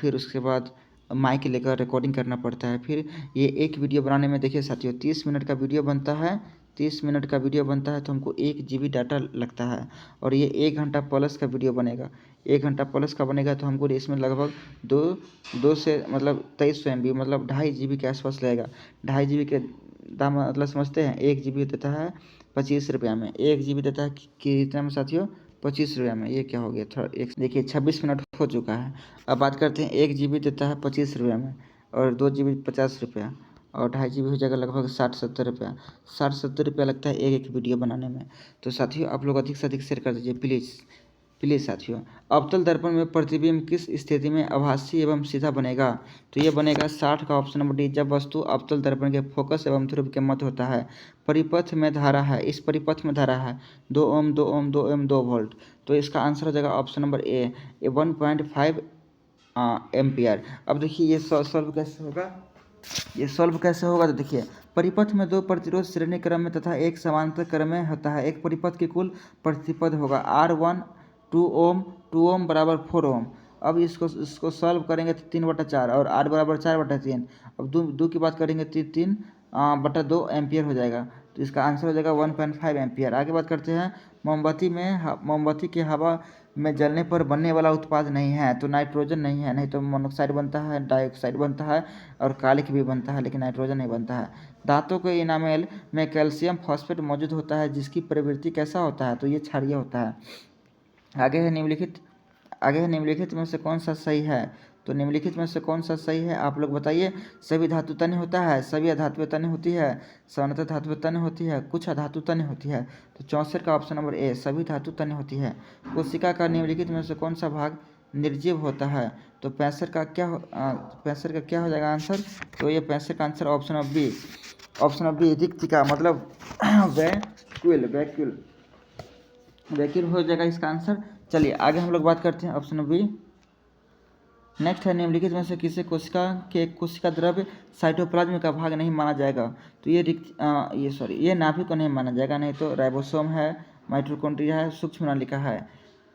फिर उसके बाद माइक लेकर रिकॉर्डिंग करना पड़ता है। फिर ये एक वीडियो बनाने में देखिए साथियों 30 मिनट का वीडियो बनता है। 30 मिनट का वीडियो बनता है तो हमको 1 GB डाटा लगता है, और ये 1 घंटा प्लस का वीडियो बनेगा। 1 घंटा प्लस का बनेगा तो हमको इसमें लगभग दो से मतलब 2300 MB मतलब 2.5 GB के आसपास लगेगा। 2.5 GB के दाम मतलब समझते हैं, 1 GB देता है 25 रुपये में। 1 GB देता है कितना में साथियों, 25 रुपये में। ये क्या हो गया थोड़ा एक देखिए 26 मिनट हो चुका है। अब बात करते हैं 1 GB देता है 25 रुपये में, और 2 GB 50 रुपया, और 2.5 GB हो जाएगा लगभग 60-70 रुपया। 60-70 रुपया लगता है एक वीडियो बनाने में। तो साथियों आप लोग अधिक से अधिक शेयर कर दीजिए प्लीज़ साथियों। अवतल दर्पण में प्रतिबिंब किस स्थिति में आभासी एवं सीधा बनेगा, तो ये बनेगा 60 का ऑप्शन नंबर डी, जब वस्तु अवतल दर्पण के फोकस एवं ध्रुव के मध्य होता है। परिपथ में धारा है, इस परिपथ में धारा है 2 ओम 2 ओम 2 ओम 2 वोल्ट, तो इसका आंसर हो जाएगा ऑप्शन नंबर ए 1.5 एम्पियर। अब देखिए ये सॉल्व कैसे होगा, तो देखिए परिपथ में 2 प्रतिरोध श्रेणी क्रम में तथा एक समांतर क्रम में होता है। एक परिपथ की कुल प्रतिपद होगा R1 2 ओम बराबर 4 ओम। अब इसको सॉल्व करेंगे तो 3/4, और R बराबर 4/3। अब दो की बात करेंगे तो 3/2 एम्पियर हो जाएगा, तो इसका आंसर हो जाएगा 1.5 एम्पियर। आगे बात करते हैं मोमबत्ती की हवा में जलने पर बनने वाला उत्पाद नहीं है, तो नाइट्रोजन नहीं है, नहीं तो मोनोक्साइड बनता है, डाइऑक्साइड बनता है, और कालिक भी बनता है, लेकिन नाइट्रोजन नहीं बनता है। दांतों के इनामेल में कैल्शियम फॉस्फेट मौजूद होता है, जिसकी प्रवृत्ति कैसा होता है, तो ये क्षारीय होता है। आगे है निम्नलिखित में से कौन सा सही है, तो निम्नलिखित में से कौन सा सही है आप लोग बताइए। सभी धातु तन्य होता है, सभी अधातु तन्य होती है, सामान्यतः धातु तन्य होती है, कुछ अधातु तन्य होती है, तो 64 का ऑप्शन नंबर ए सभी धातु तन्य होती है। कोशिका का निम्नलिखित में से कौन सा भाग निर्जीव होता है, तो 65 का क्या हो जाएगा आंसर, तो ये 65 का आंसर ऑप्शन ऑफ बी रिक्तिका मतलब वैक्यूल हो जाएगा इसका आंसर। चलिए आगे हम लोग बात करते हैं ऑप्शन बी। नेक्स्ट है निम्नलिखित में से किसे कोशिका द्रव्य साइटोप्लाज्म का भाग नहीं माना जाएगा, तो ये नाभिक को नहीं माना जाएगा, नहीं तो राइबोसोम है, माइटोकॉन्ड्रिया है, सूक्ष्म नलिका है।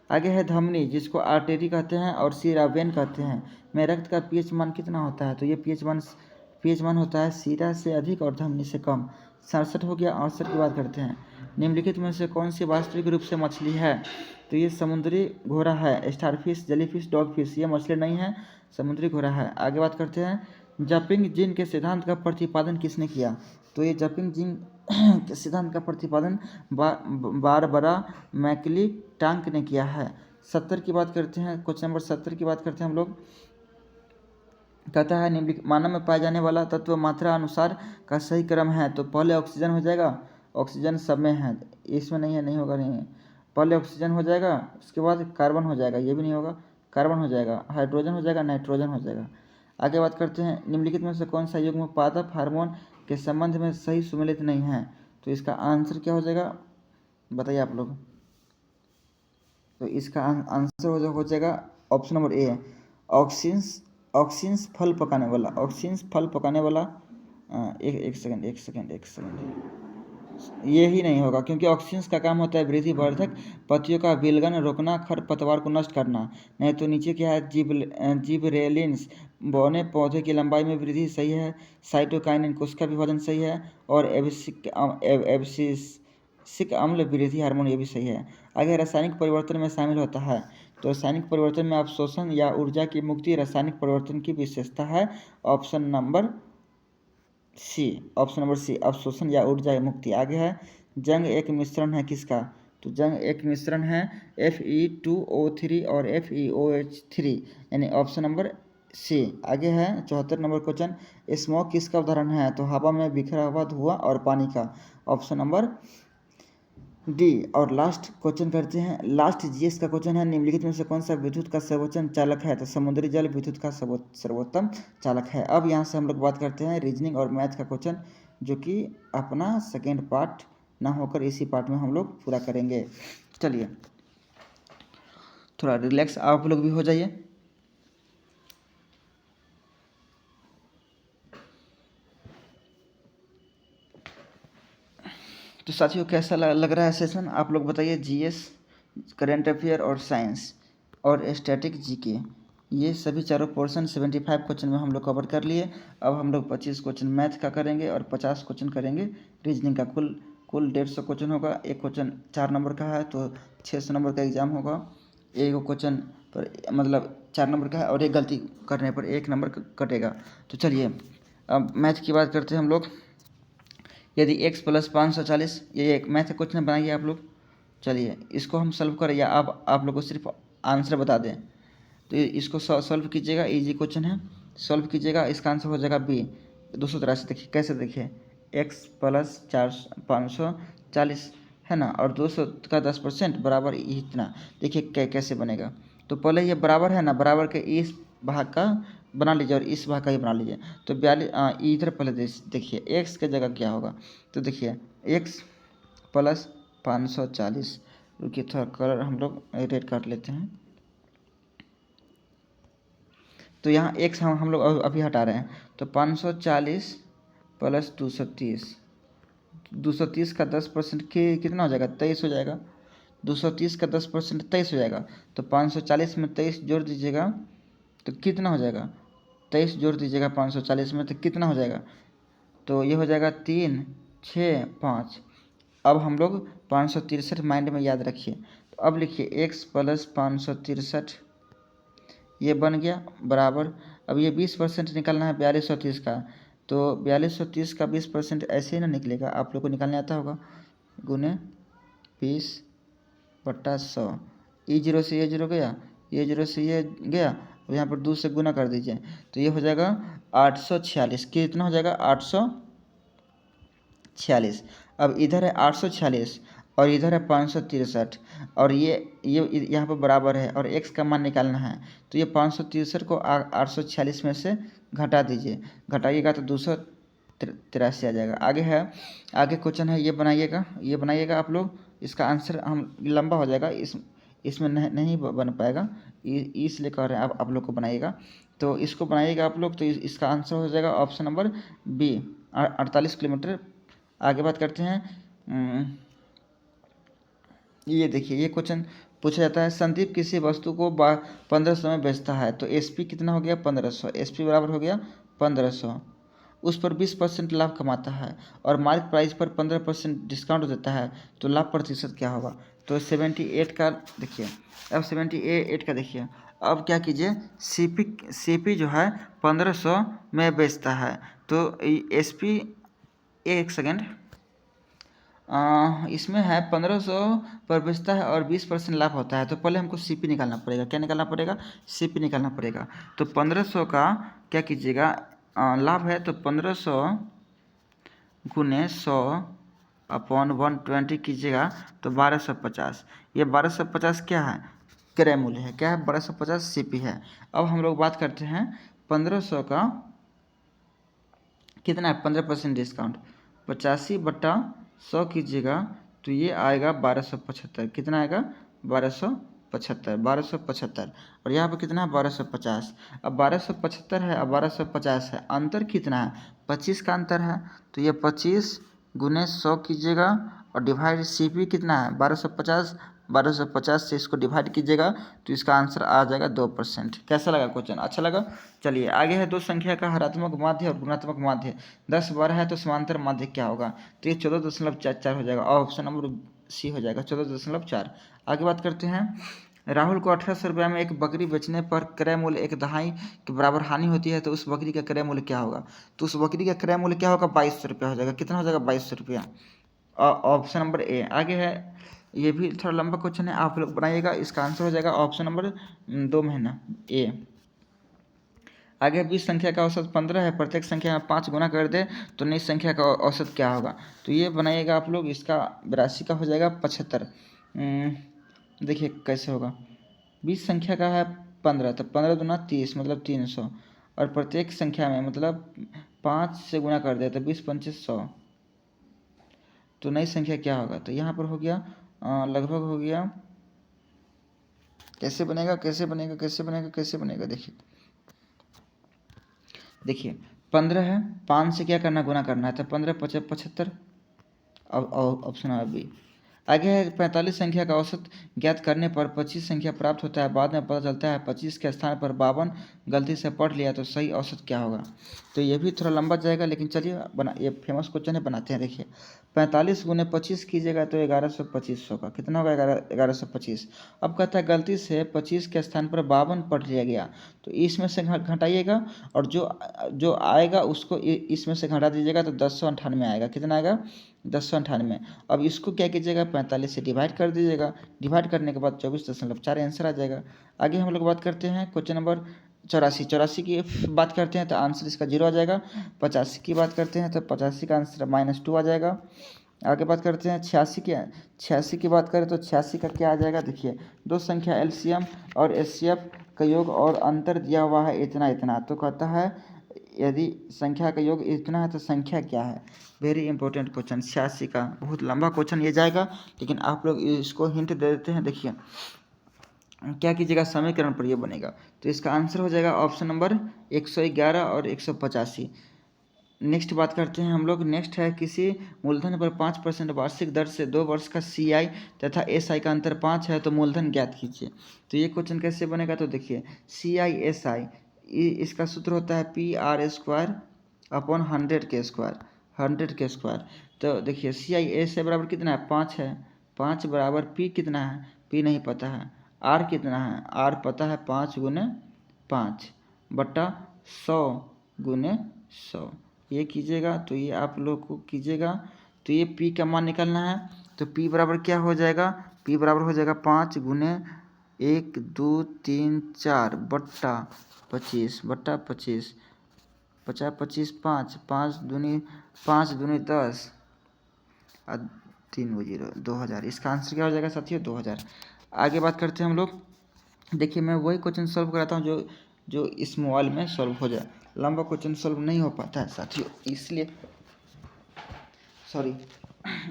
आगे है धमनी, जिसको आर्टेरी कहते हैं और सिरा वेन कहते हैं, में रक्त का पीएच मान कितना होता है, तो ये पीएच मान होता है सिरा से अधिक और धमनी से कम। 67 हो गया। 68 की बात करते हैं। निम्नलिखित में से कौन सी वास्तविक रूप से मछली है, तो ये समुद्री घोड़ा है, स्टारफिश, जेलीफिश, डॉगफिश, ये मछली नहीं है, समुद्री घोड़ा है। आगे बात करते हैं जपिंग जीन के सिद्धांत का प्रतिपादन किसने किया, तो ये जपिंग जीन के सिद्धांत का प्रतिपादन बारबरा मैकली-टांक ने किया है। 70 की बात करते हैं, क्वेश्चन नंबर 70 की बात करते हैं हम लोग। कहता है निम्नलिखित मानव में पाए जाने वाला तत्व मात्रा अनुसार का सही क्रम है, तो पहले ऑक्सीजन हो जाएगा, ऑक्सीजन सब में है, इसमें नहीं है, नहीं होगा, नहीं है। पहले ऑक्सीजन हो जाएगा, उसके बाद कार्बन हो जाएगा, ये भी नहीं होगा, कार्बन हो जाएगा, हाइड्रोजन हो जाएगा, नाइट्रोजन हो जाएगा। आगे बात करते हैं निम्नलिखित में से कौन सा युग्म पादप हार्मोन के संबंध में सही सुमेलित नहीं है, तो इसका आंसर क्या हो जाएगा बताइए आप लोग। तो इसका आंसर हो जाएगा ऑप्शन नंबर ए, ऑक्सिन्स। ऑक्सिन्स फल पकाने वाला, ऑक्सिन्स फल पकाने वाला। एक सेकंड, ये ही नहीं होगा, क्योंकि ऑक्सिन्स का काम होता है वृद्धि वर्धक, पत्तियों का विलगन रोकना, खरपतवार को नष्ट करना। नहीं तो नीचे क्या है, जिबरेलिन्स बौने पौधे की लंबाई में वृद्धि सही है, साइटोकाइनिन कोशिका विभाजन सही है, और एब्सिसिक अम्ल वृद्धि हार्मोन ये भी सही है। आगे रासायनिक परिवर्तन में शामिल होता है, तो रासायनिक परिवर्तन में अवशोषण या ऊर्जा की मुक्ति रासायनिक परिवर्तन की विशेषता है। ऑप्शन नंबर सी, अवशोषण या ऊर्जा की मुक्ति। आगे है जंग एक मिश्रण है किसका, तो जंग एक मिश्रण है Fe2O3 और FeOH3, यानी ऑप्शन नंबर सी। आगे है 74 नंबर क्वेश्चन, स्मोक किसका उदाहरण है, तो हवा में बिखरा हुआ धुआं और पानी का, ऑप्शन नंबर डी। और लास्ट क्वेश्चन करते हैं, लास्ट जीएस का क्वेश्चन है, निम्नलिखित में से कौन सा विद्युत का सर्वोच्च चालक है, तो समुद्री जल विद्युत का सर्वोत्तम चालक है। अब यहाँ से हम लोग बात करते हैं रीजनिंग और मैथ का क्वेश्चन, जो कि अपना सेकेंड पार्ट ना होकर इसी पार्ट में हम लोग पूरा करेंगे। चलिए थोड़ा रिलैक्स आप लोग भी हो जाइए। तो साथियों कैसा लग रहा है सेशन, आप लोग बताइए। जीएस, करेंट अफेयर और साइंस और स्टैटिक जीके, ये सभी चारों पोर्शन 75 क्वेश्चन में हम लोग कवर कर लिए। अब हम लोग 25 क्वेश्चन मैथ का करेंगे और 50 क्वेश्चन करेंगे रीजनिंग का। कुल 150 क्वेश्चन होगा। एक क्वेश्चन 4 नंबर का है तो 600 नंबर का एग्जाम होगा। एक क्वेश्चन पर मतलब 4 नंबर का है और एक गलती करने पर 1 नंबर कटेगा। तो चलिए अब मैथ की बात करते हैं हम लोग। यदि x + 540, ये एक मैथ क्वेश्चन बनाइए आप लोग। चलिए इसको हम सॉल्व करें या आप लोग को सिर्फ आंसर बता दें, तो इसको सॉल्व कीजिएगा, इजी क्वेश्चन है, सॉल्व कीजिएगा। इसका आंसर हो जाएगा बी 283। देखिए कैसे, देखिए x + 540 है ना, और 200 का 10% बराबर इतना। देखिए कैसे बनेगा, तो पहले ये बराबर है ना, बराबर के इस भाग का बना लीजिए और इस भाग का ही बना लीजिए। तो 42 इधर पहले देखिए x के जगह क्या होगा, तो देखिए x + 540। रुकिए थोड़ा कलर हम लोग रेड काट लेते हैं। तो यहाँ x हम लोग अभी हटा रहे हैं, तो 540 + 230, 230 का 10% कितना हो जाएगा, 23 हो जाएगा। 230 का 10% 23 हो जाएगा। तो 540 में 23 जोड़ दीजिएगा तो कितना हो जाएगा, 23 जोड़ दीजिएगा 540 में तो कितना हो जाएगा, तो ये हो जाएगा 3, 6, 5। अब हम लोग 563 माइंड में याद रखिए। तो अब लिखिए x + 563, ये बन गया बराबर। अब ये 20% निकालना है 4230 का, तो 4230 का 20% ऐसे ही ना निकलेगा, आप लोग को निकालने आता होगा। गुने 20/100, ये 0 से ये 0 गया, ये 0 से ये गया, अब यहाँ पर 2 से गुना कर दीजिए, तो ये हो जाएगा 846। कितना हो जाएगा, 846। अब इधर है 846 और इधर है 563, और ये यहाँ पर बराबर है और x का मान निकालना है। तो ये 563 को 846 में से घटा दीजिए, घटाइएगा तो 283 आ जाएगा। आगे है, आगे क्वेश्चन है, ये बनाइएगा आप लोग। इसका आंसर हम लंबा हो जाएगा, इसमें नहीं बन पाएगा, इसलिए कह रहे हैं आप लोग को बनाइएगा। तो इसको बनाइएगा आप लोग, तो इसका आंसर हो जाएगा ऑप्शन नंबर बी 48 किलोमीटर। आगे बात करते हैं। ये देखिए, ये क्वेश्चन पूछा जाता है, संदीप किसी वस्तु को 1500 में बेचता है, तो एसपी कितना हो गया, 1500। एसपी बराबर हो गया 1500। उस पर 20% लाभ कमाता है और मार्केट प्राइस पर 15% डिस्काउंट देता है, तो लाभ प्रतिशत क्या होगा। तो 78 का देखिए, अब 78 का देखिए। अब क्या कीजिए, सीपी जो है 1500 में बेचता है, तो एसपी, एक सेकेंड, इसमें है 1500 पर बेचता है और 20% लाभ होता है, तो पहले हमको सीपी निकालना पड़ेगा। क्या निकालना पड़ेगा, सीपी निकालना पड़ेगा। तो 1500 का क्या कीजिएगा, लाभ है तो 1500 गुने 100/120 कीजिएगा तो 1250। ये 1250 क्या है, क्रय मूल्य है। क्या है, 1250 सीपी है। अब हम लोग बात करते हैं 1500 का कितना है, 15% डिस्काउंट, 85/100 कीजिएगा तो ये आएगा 1275। कितना आएगा, 1275। 75, 1275 और यहाँ पर कितना है 1250। अब 1275 है, अब 1250 है, अंतर कितना है 25 का अंतर है। तो ये 25 गुने 100 कीजिएगा और डिवाइड CP कितना है 1250, 1250 से इसको डिवाइड कीजिएगा तो इसका आंसर आ जाएगा 2%। कैसा लगा क्वेश्चन, अच्छा लगा। चलिए आगे है दो संख्या का हरात्मक माध्य और गुणात्मक माध्य। 10 12 है तो समांतर माध्य क्या होगा, तो ये 14.44 हो जाएगा, ऑप्शन नंबर C हो जाएगा 14.4। आगे बात करते हैं, राहुल को 1800 रुपये में एक बकरी बेचने पर क्रय मूल्य 1/2 के बराबर हानि होती है तो उस बकरी का क्रय मूल्य क्या होगा, तो उस बकरी का क्रय मूल्य क्या होगा 2200 रुपया हो जाएगा। कितना हो जाएगा 2200 रुपया, ऑप्शन नंबर ए। आगे है, ये भी थोड़ा लंबा क्वेश्चन है, आप लोग बनाइएगा, इसका आंसर हो जाएगा ऑप्शन नंबर 2 महीना ए। आगे 20 संख्या का औसत 15 है, प्रत्येक संख्या में 5 गुना कर दे तो नई संख्या का औसत क्या होगा, तो ये बनाइएगा आप लोग, इसका 82 का हो जाएगा 75। देखिए कैसे होगा, 20 संख्या का है 15 तो 15 दूना 30 मतलब 300 और प्रत्येक संख्या में मतलब 5 से गुना कर दे तो 20 25 100, तो नई संख्या क्या होगा, तो यहाँ पर हो गया लगभग हो गया, कैसे बनेगा कैसे बनेगा कैसे बनेगा कैसे बनेगा, देखिए 15 है, 5 से क्या करना गुना करना है तो 15 5 75, अब ऑप्शन है बी। आगे है 45 संख्या का औसत ज्ञात करने पर 25 संख्या प्राप्त होता है, बाद में पता चलता है 25 के स्थान पर 52 गलती से पढ़ लिया तो सही औसत क्या होगा, तो ये भी थोड़ा लंबा जाएगा लेकिन चलिए बना, ये फेमस क्वेश्चन है बनाते हैं। देखिए 45 गुने 25 कीजिएगा तो 1125 होगा, कितना होगा 1125। अब कहता है गलती से 25 के स्थान पर 52 पढ़ लिया गया तो इसमें से घटाइएगा और जो आएगा उसको इसमें से घटा दीजिएगा तो 1098 आएगा, कितना आएगा 1098। अब इसको क्या कीजिएगा 45 से डिवाइड कर दीजिएगा, डिवाइड करने के बाद 24.4 आंसर आ जाएगा। आगे हम लोग बात करते हैं क्वेश्चन नंबर 84 की बात करते हैं तो आंसर इसका 0 आ जाएगा। 85 की बात करते हैं तो 85 का आंसर -2 आ जाएगा। आगे बात करते हैं 86 की बात करें तो 86 का क्या आ जाएगा, देखिए दो संख्या एलसीएम और एचसीएफ का योग और अंतर दिया हुआ है इतना इतना, तो कहता है यदि संख्या का योग इतना है तो संख्या क्या है। वेरी इंपॉर्टेंट क्वेश्चन 86 का, बहुत लंबा क्वेश्चन ये जाएगा लेकिन आप लोग इसको हिंट दे देते हैं। देखिए क्या कीजिएगा समीकरण पर ये बनेगा तो इसका आंसर हो जाएगा ऑप्शन नंबर 111 और 185। नेक्स्ट बात करते हैं हम लोग, नेक्स्ट है किसी मूलधन पर 5% वार्षिक दर से 2 वर्ष का CI तथा SI का अंतर 5 है तो मूलधन ज्ञात कीजिए। तो ये क्वेश्चन कैसे बनेगा, तो देखिए CI SI इसका सूत्र होता है PR² अपॉन 100 के स्क्वायर। तो देखिए CI SI बराबर कितना है 5 है, 5 बराबर P कितना है, P नहीं पता है, R कितना है, R पता है 5 गुने 5 बट्टा 100 गुने 100, ये कीजिएगा तो ये आप लोग को कीजिएगा तो ये P का मान निकालना है। तो P बराबर क्या हो जाएगा, P बराबर हो जाएगा 5 गुने 1 2 3 4 बट्टा 25 बट्टा 25, 50 25 5 5 दूनी 10 और 3 0 2000, इसका आंसर क्या हो जाएगा साथियों 2000। आगे बात करते हैं हम लोग, देखिए मैं वही क्वेश्चन सॉल्व कराता हूँ जो इस मोबाइल में सॉल्व हो जाए, लंबा क्वेश्चन सॉल्व नहीं हो पाता है साथियों,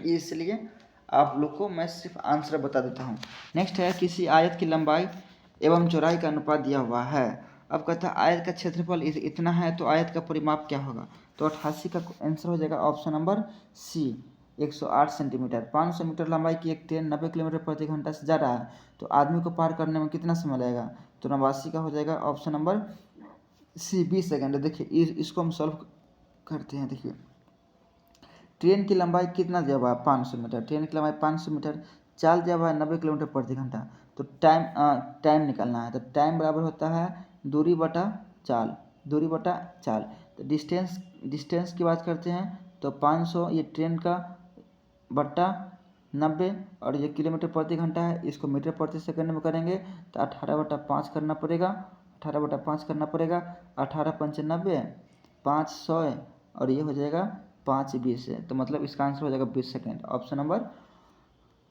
इसलिए आप लोग को मैं सिर्फ आंसर बता देता हूँ। नेक्स्ट है किसी आयत की लंबाई एवं चौड़ाई का अनुपात दिया हुआ है। अब कहता है आयत का क्षेत्रफल इतना है तो आयत का परिमाप क्या होगा, तो 88 का आंसर हो जाएगा option number C 108 centimetre. 500 metre लंबाई की एक ट्रेन 90 किलोमीटर प्रति घंटा से जा रहा है तो आदमी को पार करने में कितना समय लगेगा, तो 89 का हो जाएगा ऑप्शन नंबर C 20 सेकेंड। देखिए इसको हम सॉल्व करते हैं। देखिए ट्रेन की लंबाई कितना दिया हुआ है 500 मीटर, ट्रेन की लंबाई 500 मीटर, चाल दिया हुआ है 90 किलोमीटर प्रति घंटा, तो टाइम निकालना है तो टाइम बराबर होता है दूरी बटा चाल। तो डिस्टेंस की बात करते हैं तो 500 ये ट्रेन का बट्टा 90 और ये किलोमीटर प्रति घंटा है, इसको मीटर प्रति सेकंड में करेंगे तो 18/5 करना पड़ेगा, 18 पंचे 90 500 और ये हो जाएगा 5 20 है, तो मतलब इसका आंसर हो जाएगा 20 सेकेंड, ऑप्शन नंबर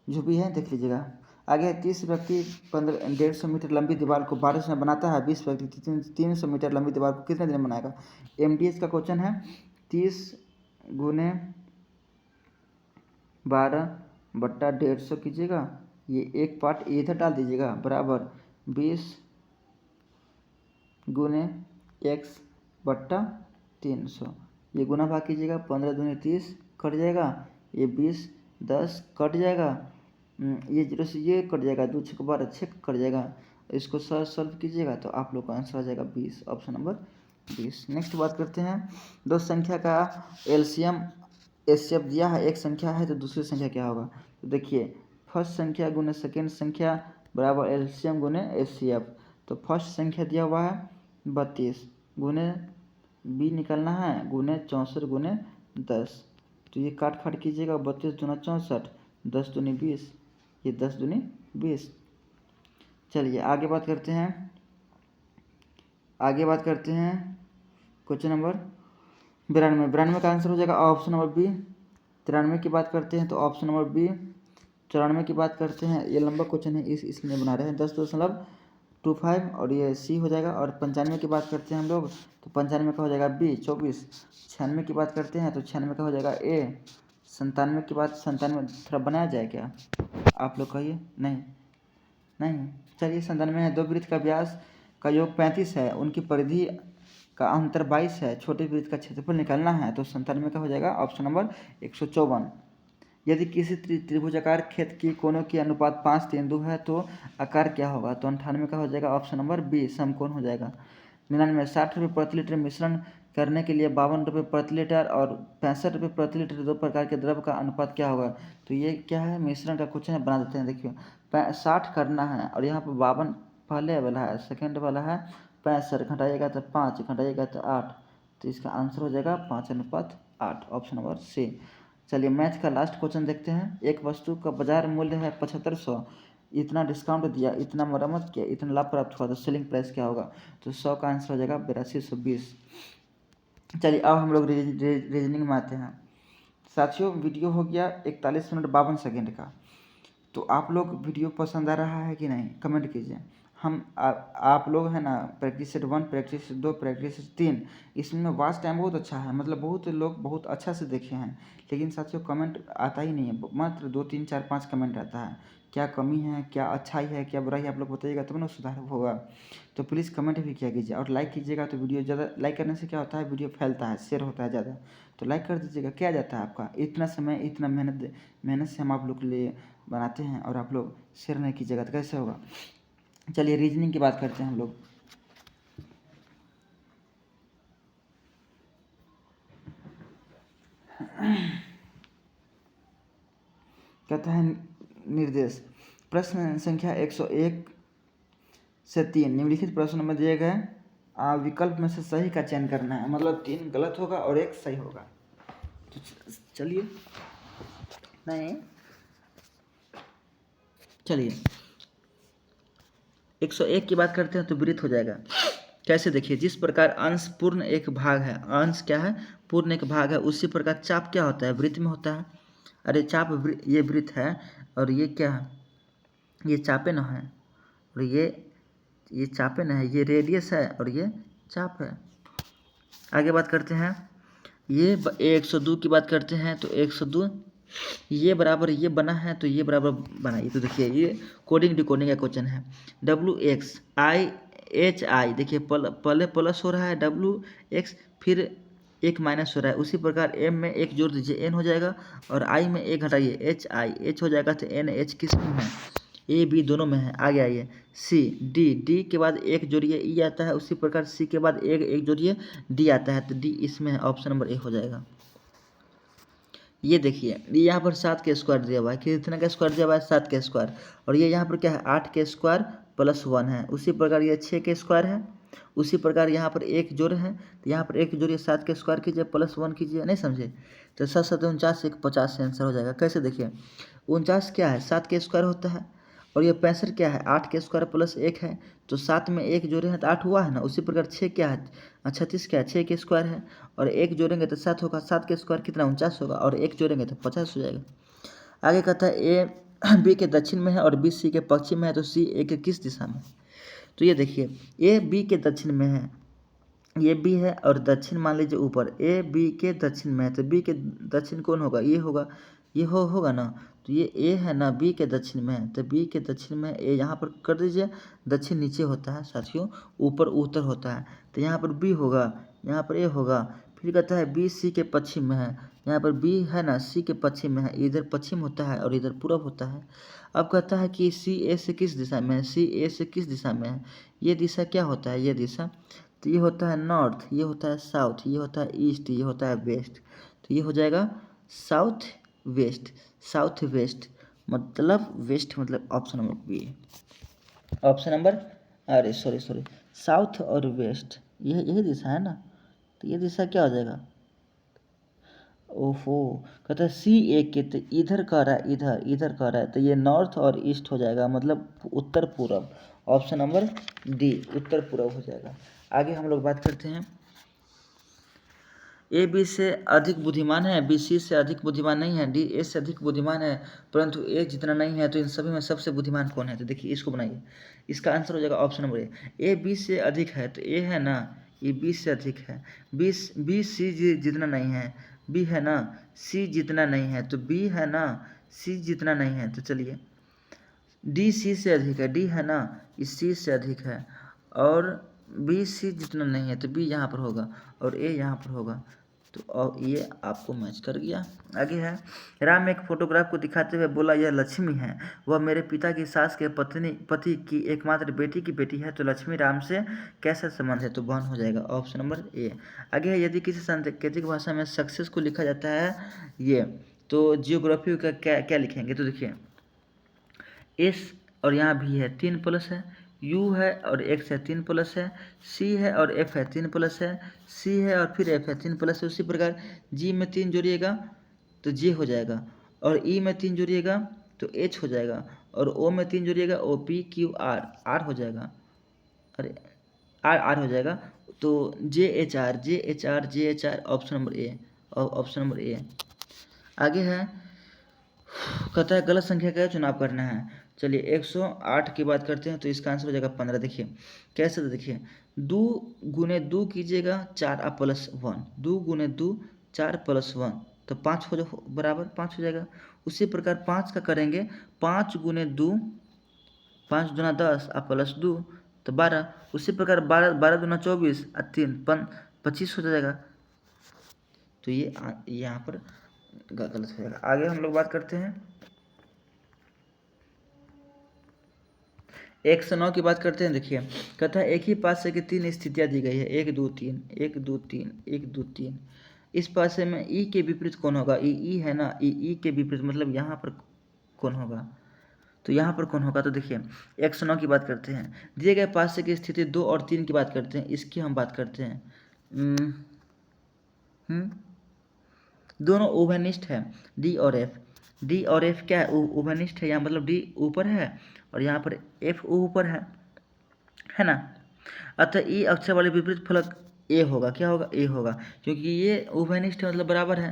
जो भी है देख लीजिएगा। आगे 30 व्यक्ति 150 मीटर लंबी दीवार को 12 में बनाता है, 20 व्यक्ति 300 मीटर लंबी दीवार को कितने दिन में बनाएगा। MDS का क्वेश्चन है 30 गुने 12 बट्टा 150 कीजिएगा ये एक पार्ट इधर डाल दीजिएगा बराबर 20 गुने x बट्टा 300। ये गुना भाग कीजिएगा, 15 दूनी 30 कट जाएगा, ये 20 10 कट जाएगा, ये 0 से ये कट जाएगा, 2 6 12 6 कट जाएगा। इसको सॉल्व कीजिएगा तो आप लोग का आंसर आ जाएगा 20, ऑप्शन नंबर 20। नेक्स्ट बात करते हैं, दो संख्या का एलसीएम एचसीएफ दिया है, एक संख्या है तो दूसरी संख्या क्या होगा। तो देखिए फर्स्ट संख्या गुने सेकेंड संख्या बराबर एलसीएम गुने एचसीएफ। तो फर्स्ट संख्या दिया हुआ है 32 गुने बी निकालना है गुने 64 गुने 10। तो ये काट खाट कीजिएगा, 32 दूना 64, 10 दूनी 20, ये 10 दूनी 20। चलिए आगे बात करते हैं, क्वेश्चन नंबर 92 का आंसर हो जाएगा ऑप्शन नंबर बी। 93 की बात करते हैं तो ऑप्शन नंबर बी। 94 की बात करते हैं, ये लंबा क्वेश्चन है इसलिए बना रहे हैं, 10.25 और ये सी हो जाएगा। और 95 की बात करते हैं हम लोग तो 95 का हो जाएगा बी 24। 96 की बात करते हैं तो 96 का हो जाएगा ए। 97 की बात, 97 थोड़ा बनाया जाए क्या, आप लोग कहिए। नहीं चलिए 97 है, दो वृत्त का व्यास का योग 35 है, उनकी परिधि का अंतर 22 है, छोटे वृत्त का क्षेत्रफल निकालना है। तो 97 का हो जाएगा ऑप्शन नंबर 154। यदि किसी त्रिभुजाकार खेत की कोणों की अनुपात 5:3 है तो आकार क्या होगा। तो 98 का हो जाएगा ऑप्शन नंबर बी, समकोण हो जाएगा। 99 60 रुपये प्रति लीटर मिश्रण करने के लिए 52 रुपये प्रति लीटर और 65 रुपये प्रति लीटर दो प्रकार के द्रव का अनुपात क्या होगा। तो ये क्या है, मिश्रण का क्वेश्चन है, बना देते हैं। देखिए 60 करना है और यहाँ पर 52 पहले वाला है, सेकेंड वाला है 65, घटाइएगा तो 5, घटाइएगा तो 8, तो इसका आंसर हो जाएगा 5:8, ऑप्शन नंबर सी। चलिए मैथ का लास्ट क्वेश्चन देखते हैं। एक वस्तु का बाजार मूल्य है 7500, इतना डिस्काउंट दिया, इतना मरम्मत किया, इतना लाभ प्राप्त हुआ, तो सेलिंग प्राइस क्या होगा। तो 100 का आंसर हो जाएगा 8220। चलिए अब हम लोग रीजनिंग में आते हैं। साथियों वीडियो हो गया 41 मिनट 52 सेकेंड का। तो आप लोग वीडियो पसंद आ रहा है कि नहीं, कमेंट कीजिए। आप लोग है ना practice set 1, practice set 2, practice set 3, इसमें वॉच टाइम बहुत अच्छा है, मतलब बहुत लोग बहुत अच्छा से देखे हैं। लेकिन साथियों कमेंट आता ही नहीं है, मात्र 2 3 4 5 कमेंट आता है। क्या कमी है, क्या अच्छाई है, क्या बुराई है, आप लोग बताइएगा तब ना सुधार होगा। तो प्लीज़ कमेंट भी किया कीजिए और लाइक कीजिएगा। तो वीडियो ज़्यादा लाइक करने से क्या होता है, वीडियो फैलता है, शेयर होता है ज़्यादा। तो लाइक कर दीजिएगा, क्या जाता है आपका, इतना समय इतना मेहनत से हम आप लोग के लिए बनाते हैं और आप लोग शेयर नहीं कीजिएगा तो कैसे होगा। चलिए रीजनिंग की बात करते हैं हम लोग। कहता है निर्देश, प्रश्न संख्या 101 से 3 निम्नलिखित प्रश्नों में दिए गए विकल्प में से सही का चयन करना है, मतलब 3 गलत होगा और 1 सही होगा। तो चलिए चलिए 101 की बात करते हैं तो वृत्त हो जाएगा। कैसे देखिए, जिस प्रकार अंश पूर्ण एक भाग है, अंश क्या है, पूर्ण एक भाग है, उसी प्रकार चाप क्या होता है, वृत्त में होता है। अरे चाप ये वृत्त है और ये क्या है, ये चापे न है और ये चापे न है, ये रेडियस है और ये चाप है। आगे बात करते हैं, ये 102 की बात करते हैं तो 102 ये बराबर ये बना है तो ये बराबर बना। ये तो देखिए ये कोडिंग डिकोडिंग का क्वेश्चन है। WXIHI देखिए पहले प्लस हो रहा है WX, फिर एक माइनस हो रहा है। उसी प्रकार M में एक जोड़ दीजिए N हो जाएगा और I में एक घटाइए HI हो जाएगा। तो NH किस में है, A B दोनों में है। आगे आइए D के बाद एक जोड़िए E आता है, उसी प्रकार C के बाद एक जोड़िए D आता है, तो D इसमें है, ऑप्शन नंबर A हो जाएगा। ये देखिए ये यहाँ पर 7 के स्क्वायर दिया हुआ है, कितना का स्क्वायर दिया हुआ है, 7 के स्क्वायर। और ये यहाँ पर क्या है, 8 के स्क्वायर प्लस 1 है। उसी प्रकार ये 6 के स्क्वायर है। उसी प्रकार यहाँ पर एक जोड़ है, तो यहाँ पर एक जोड़िए 7 के स्क्वायर कीजिए प्लस 1 कीजिए, नहीं समझे। तो 7 7 49 1 50 से आंसर हो जाएगा। कैसे देखिए 49 क्या है, 7 के स्क्वायर होता है और ये 65 क्या है, 8 के स्क्वायर प्लस 1 है। तो 7 में एक जोड़े हैं तो 8 हुआ है ना। उसी प्रकार 6 क्या है, 36 क्या है, 6 के स्क्वायर है और एक जोड़ेंगे तो 7 होगा। 7 के स्क्वायर कितना, 49 होगा और एक जोड़ेंगे तो 50 हो जाएगा। आगे कहता है ए बी के दक्षिण में है और बी सी के पश्चिम में है, तो सी ए के किस दिशा में। तो ये देखिए ए बी के दक्षिण में है, ये बी है और दक्षिण मान लीजिए ऊपर, ए बी के दक्षिण में है तो बी के दक्षिण कौन होगा, ये होगा। ये होगा ना, तो ये ए है ना बी के दक्षिण में है, तो बी के दक्षिण में ए यहाँ पर कर दीजिए। दक्षिण नीचे होता है साथियों, ऊपर उत्तर होता है, तो यहाँ पर बी होगा, यहाँ पर ए होगा। फिर कहता है बी सी के पश्चिम में है, यहाँ पर बी है ना सी के पश्चिम में है, इधर पश्चिम होता है और इधर पूरब होता है। अब कहता है कि सी ए से किस दिशा में है, सी ए से किस दिशा में है, ये दिशा क्या होता है, ये दिशा तो ये होता है नॉर्थ, ये होता है साउथ, ये होता है ईस्ट, ये होता है वेस्ट, तो ये हो जाएगा साउथ वेस्ट। साउथ वेस्ट मतलब वेस्ट, मतलब option number B, option number, अरे सॉरी साउथ और वेस्ट यही दिशा है ना, तो ये दिशा क्या हो जाएगा, ओहो। कहता है सी ए के, तो इधर कह रहा है, इधर कह रहा है, तो ये नॉर्थ और ईस्ट हो जाएगा, मतलब उत्तर पूरब। ऑप्शन नंबर डी उत्तर पूरब हो जाएगा। आगे हम लोग बात करते हैं, ए बी से अधिक बुद्धिमान है, बी सी से अधिक बुद्धिमान नहीं है, डी ए से अधिक बुद्धिमान है, परंतु ए जितना नहीं है, तो इन सभी में सबसे बुद्धिमान कौन है, तो देखिए इसको बनाइए। इसका आंसर हो जाएगा ऑप्शन नंबर ए बी से अधिक है, तो ए है ना, ये बी से अधिक है, बी सी जितना नहीं है, बी है ना सी जितना नहीं है, तो बी है ना सी जितना नहीं है, तो चलिए डी सी से अधिक है, डी है ना इस सी से अधिक है, और बी सी जितना नहीं है, तो बी यहाँ पर होगा और ए यहाँ पर होगा, तो और ये आपको मैच कर गया। आगे है, राम एक फोटोग्राफ को दिखाते हुए बोला यह लक्ष्मी है, वह मेरे पिता की सास के पति की एकमात्र बेटी की बेटी है, तो लक्ष्मी राम से कैसा संबंध है, तो बहन हो जाएगा, ऑप्शन नंबर ए। आगे है, यदि किसी सांकेतिक भाषा में सक्सेस को लिखा जाता है ये, तो जियोग्राफी का क्या लिखेंगे, तो देखिए एस और यहाँ भी है 3 प्लस है, यू है और एक्स है 3 प्लस है, सी है और एफ है 3 प्लस है, सी है और फिर एफ है 3 प्लस है। उसी प्रकार जी में 3 जोड़िएगा तो जे हो जाएगा, और ई में 3 जोड़िएगा तो एच हो जाएगा, और ओ में 3 जोड़िएगा O P Q R, R हो जाएगा, अरे आर हो जाएगा, तो J H R option number A, option number A. आगे है, कहता है गलत संख्या का चुनाव करना है। चलिए 108 की बात करते हैं, तो इसका आंसर हो जाएगा 15। देखिए कैसे, तो देखिए 2 गुने 2 कीजिएगा 4 प्लस 1, 2 गुने 2 4 प्लस 1, तो 5 हो जाए बराबर 5 हो जाएगा। उसी प्रकार 5 का करेंगे, 5 गुने 2 5 दूना 10 प्लस 2 तो 12। उसी प्रकार 12 दूना 24 और 3 25 हो जाएगा, तो ये यहाँ पर गलत हो जाएगा। आगे हम लोग बात करते हैं 1 से 9 की बात करते हैं। देखिए कहता है एक ही पासे की 3 स्थितियां दी गई है, 1 2 3 1 2 3 1 2 3। इस पासे में ई के विपरीत कौन होगा, ई है ना, ई के विपरीत मतलब यहाँ पर कौन होगा, तो यहाँ पर कौन होगा, तो देखिए 1 से 9 की बात करते हैं। दिए गए पासे की स्थिति 2 और 3 की बात करते हैं, इसकी हम बात करते हैं। दोनों उभयनिष्ठ है, डी और एफ, डी और एफ क्या है, उभयनिष्ठ है, यहाँ मतलब डी ऊपर है और यहाँ पर एफ ऊपर है ना। अतः ई अक्षर वाले विपरीत फलक ए होगा, क्या होगा, ए होगा, क्योंकि ये उभयनिष्ठ मतलब बराबर है,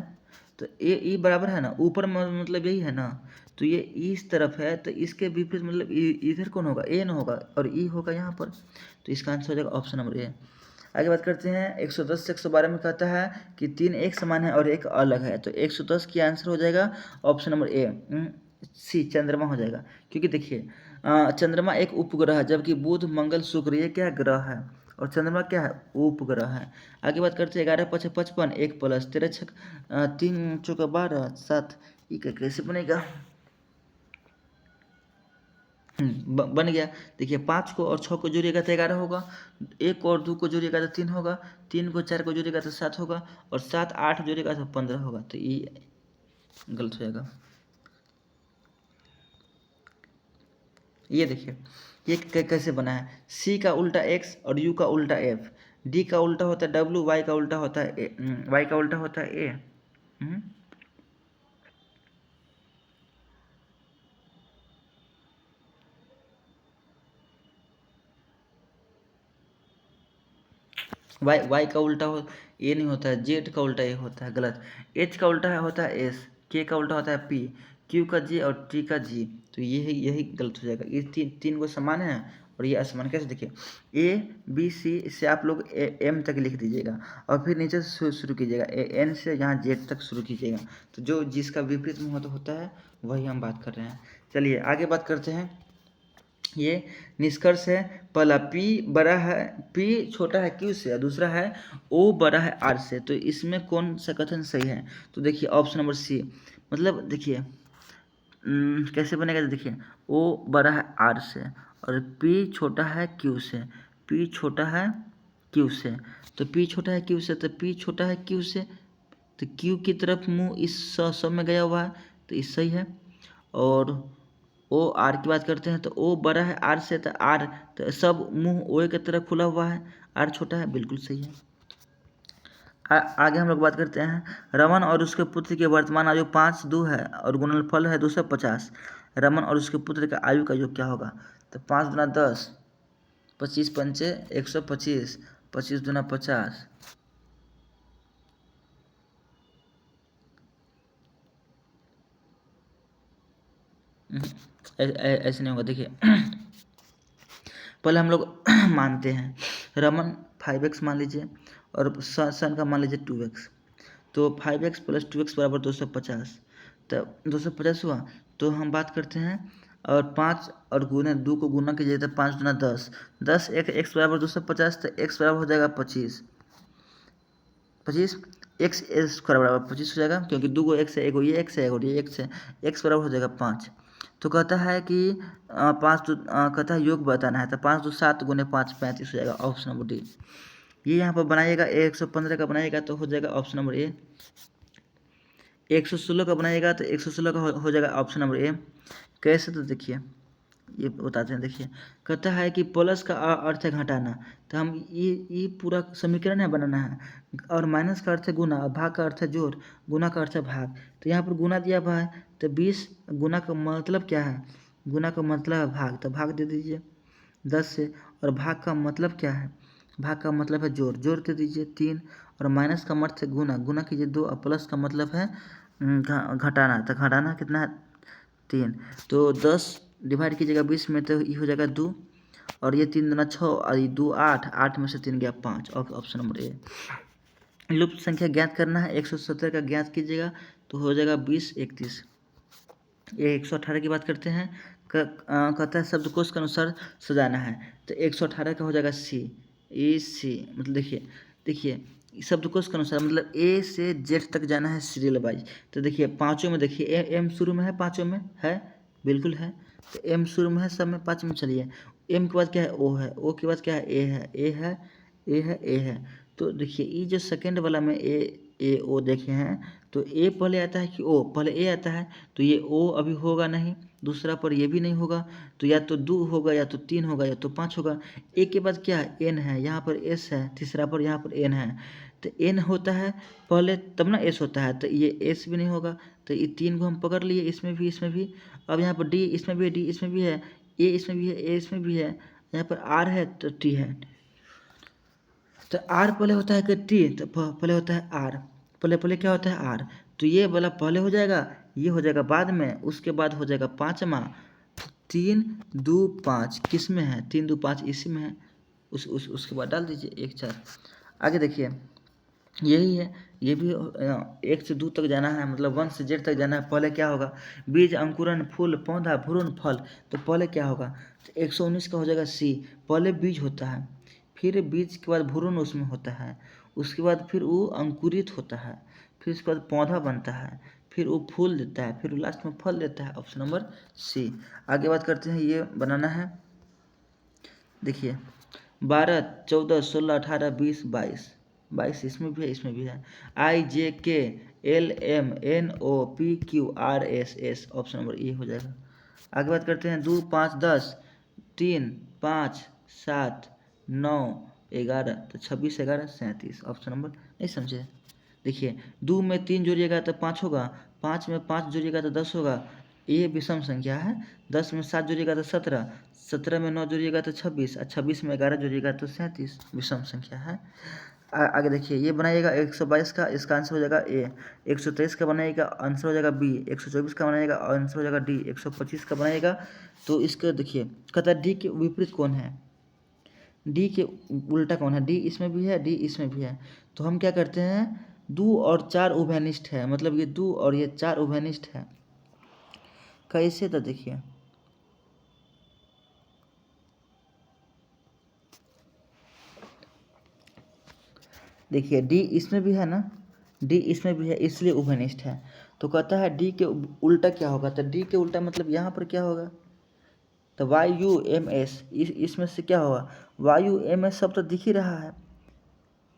तो ए ई बराबर है ना, ऊपर मतलब यही है ना, तो ये इस तरफ है, तो इसके विपरीत मतलब इधर कौन होगा, ए न होगा और ई होगा यहाँ पर, तो इसका आंसर हो जाएगा ऑप्शन नंबर ए। आगे बात करते हैं 110 से 112 में कहता है कि 3 एक समान है और एक अलग है, तो 110 की आंसर हो जाएगा ऑप्शन नंबर ए, सी चंद्रमा हो जाएगा। क्योंकि देखिए चंद्रमा एक उपग्रह है, जबकि बुध मंगल शुक्र ये क्या ग्रह है, और चंद्रमा क्या है, उपग्रह है। आगे बात करते हैं 11 5 55 1 प्लस 13 6 3 चौका 12 7, ये कैसे बनेगा, बन गया। देखिए 5 को और 6 को जोड़िएगा तो 11 होगा, 1 और 2 को जोड़िएगा तो 3 होगा, 3 को 4 को जोड़िएगा तो 7 होगा, और 7 8 जोड़िएगा तो 15 होगा, तो ये गलत हो जाएगा। ये देखिए ये कैसे बना है, सी का उल्टा एक्स और यू का उल्टा एफ, डी का उल्टा होता है डब्ल्यू, वाई का उल्टा होता है ए, वाई का उल्टा होता है ए, वाई का उल्टा हो ए नहीं होता है, जेड का उल्टा ए होता है, गलत। एच का उल्टा होता है एस, के का उल्टा होता है पी, क्यू का जे और टी का जी, तो यही गलत हो जाएगा। ये तीन को समान है और ये आसमान। कैसे देखिए ABC से आप लोग M तक लिख दीजिएगा और फिर नीचे से शुरू कीजिएगा, N से यहाँ Z तक शुरू कीजिएगा। तो जो जिसका विपरीत मुँह होता है वही हम बात कर रहे हैं। चलिए आगे बात करते हैं। ये निष्कर्ष है, पहला P बड़ा है, P छोटा है Q से, और दूसरा है O बड़ा है R से। तो इसमें कौन सा कथन सही है? तो देखिए ऑप्शन नंबर C। मतलब देखिए कैसे बनेगा, तो देखिए O बड़ा है R से और P छोटा है Q से, P छोटा है Q से। तो P छोटा है Q से, तो P छोटा है Q से, तो Q की तरफ मुँह इस सब में गया हुआ है, तो इस सही है। और O R की बात करते हैं तो O बड़ा है R से, तो R तो सब मुंह O की तरफ खुला हुआ है, R छोटा है, बिल्कुल सही है। आगे हम लोग बात करते हैं, रमन और उसके पुत्र की वर्तमान आयु 5 है और गुणनफल है 250। रमन और उसके पुत्र का आयु का योग क्या होगा? तो 5 दूना 10, 25 पंचे 125, 25 दूना 50, ऐसे नहीं होगा। देखिए पहले हम लोग मानते हैं, रमन 5x मान लीजिए और सन का मान लीजिए 2x। तो 5x प्लस 2x बराबर 250। तो 250 हुआ। तो हम बात करते हैं और 5 और गुना 2 को गुना कीजिए तो 5 दूना 10, 10 एक x बराबर 250, तो x बराबर हो जाएगा 25, 25 x स्क्वायर बराबर 25 हो जाएगा, क्योंकि 2 को x है, एक को ये x है, एक को ये x है, x बराबर हो जाएगा 5। तो कहता है कि 5 कहता है योग बताना है, तो 5 2 7 गुने 5 35 हो जाएगा, ऑप्शन नंबर डी। ये यहाँ पर बनाइएगा 115 का बनाएगा तो हो जाएगा ऑप्शन नंबर ए। 116 का बनाएगा तो 116 का हो जाएगा ऑप्शन नंबर ए। कैसे? तो देखिए ये बताते हैं। देखिए कहता है कि प्लस का अर्थ है घटाना, तो हम ये पूरा समीकरण है बनाना है, और माइनस का अर्थ है गुना, और भाग का अर्थ है जोड़, गुना का अर्थ है भाग। तो यहाँ पर गुना दिया हुआ है, तो 20 गुना का मतलब क्या है? गुना का मतलब है भाग, तो भाग दे दीजिए 10 से। और भाग का मतलब क्या है? भाग का मतलब है जोड़, जोड़ दे दीजिए 3। और माइनस का मतलब है गुना, गुना कीजिए 2। और प्लस का मतलब है घटाना, तो घटाना कितना है? 3। तो 10 डिवाइड कीजिएगा 20 में, तो ये हो जाएगा 2, और ये 3 दूना 6 और ये 2 8, 8 में से 3 गया 5, ऑप्शन नंबर ए। लुप्त संख्या ज्ञात करना है, 170 का ज्ञात कीजिएगा तो हो जाएगा 20 31। ये 118 की बात करते हैं, कहता है शब्दकोश के अनुसार सजाना है, तो 118 का हो जाएगा सी, ए सी। मतलब देखिए शब्दकोश के अनुसार मतलब ए से जेड तक जाना है सीरियल वाइज। तो देखिए पाँचों में देखिए एम शुरू में है, पाँचों में है, बिल्कुल है। तो एम शुरू में है सब में, 5 में चलिए। एम के बाद क्या है? ओ है, ओ के बाद क्या है? ए है, ए है, ए है, ए है। तो देखिए ये जो सेकेंड वाला में ए ओ देखे हैं, तो ए पहले आता है कि ओ? पहले ए आता है, तो ये ओ अभी होगा नहीं, दूसरा पर ये भी नहीं होगा, तो या तो 2 होगा, या तो 3 होगा, या तो 5 होगा। ए के बाद क्या है? एन है, यहाँ पर एस है, तीसरा पर यहाँ पर एन है। तो एन होता है पहले तब ना एस होता है, तो ये एस भी नहीं होगा। तो ये 3 को हम पकड़ लिए, इसमें भी, इसमें भी। अब यहाँ पर डी, इसमें भी डी, इसमें भी है, ए इसमें भी है, ए इसमें भी है, यहाँ पर आर है तो टी है। तो आर पहले होता है कि टी? तो पहले होता है आर, पहले क्या होता है? आर। तो ये वाला पहले हो जाएगा, ये हो जाएगा बाद में, उसके बाद हो जाएगा 5वां। 3 2 5 किस में है? 3 2 5 इसी में है। उसके बाद डाल दीजिए 1 4। आगे देखिए यही है, ये भी 1 से 2 तक जाना है, मतलब 1 से जेड तक जाना है। पहले क्या होगा? बीज, अंकुरन, फूल, पौधा, भ्रूण, फल। तो पहले क्या होगा? तो 119 का हो जाएगा सी। पहले बीज होता है, फिर बीज के बाद भ्रूण उसमें होता है, उसके बाद फिर वो अंकुरित होता है, फिर उसके बाद पौधा बनता है, फिर वो फूल देता है, फिर लास्ट में फल देता है, ऑप्शन नंबर सी। आगे बात करते हैं, ये बनाना है। देखिए 12 14 16 18 20 22, 22 इसमें भी है, इसमें भी है। I J K L M N O P Q R S S, option number A हो जाएगा। आगे बात करते हैं 2 5 10 3 5 7 9 11, तो 26 11 37, ऑप्शन नंबर नहीं समझे? देखिए 2 में 3 जोड़िएगा तो 5 होगा, 5 में 5 जोड़िएगा तो 10 होगा, ये विषम संख्या है। 10 में 7 जोड़िएगा तो 17, 17 में 9 जोड़िएगा तो 26, और 26 में 11 जोड़िएगा तो 37, विषम संख्या है। आगे देखिए, ये बनाइएगा 122 का, इसका आंसर हो जाएगा ए। 123 का बनाइएगा, आंसर हो जाएगा बी। 124 का बनाइएगा, आंसर हो जाएगा डी। 125 का बनाइएगा तो इसका देखिए, कहता है डी के विपरीत कौन है, डी के उल्टा कौन है। डी इसमें भी है, डी इसमें भी है, तो हम क्या करते हैं, 2 और 4 उभयनिष्ठ है, मतलब ये 2 और ये 4 उभयनिष्ठ है। कैसे, तो देखिए, देखिए डी इसमें भी है ना, डी इसमें भी है, इसलिए उभयनिष्ठ है। तो कहता है डी के उल्टा क्या होगा, तो डी के उल्टा मतलब यहाँ पर क्या होगा, तो वाई यू एम एस, इसमें से क्या होगा, वाई यू एम एस सब तो दिख ही रहा है,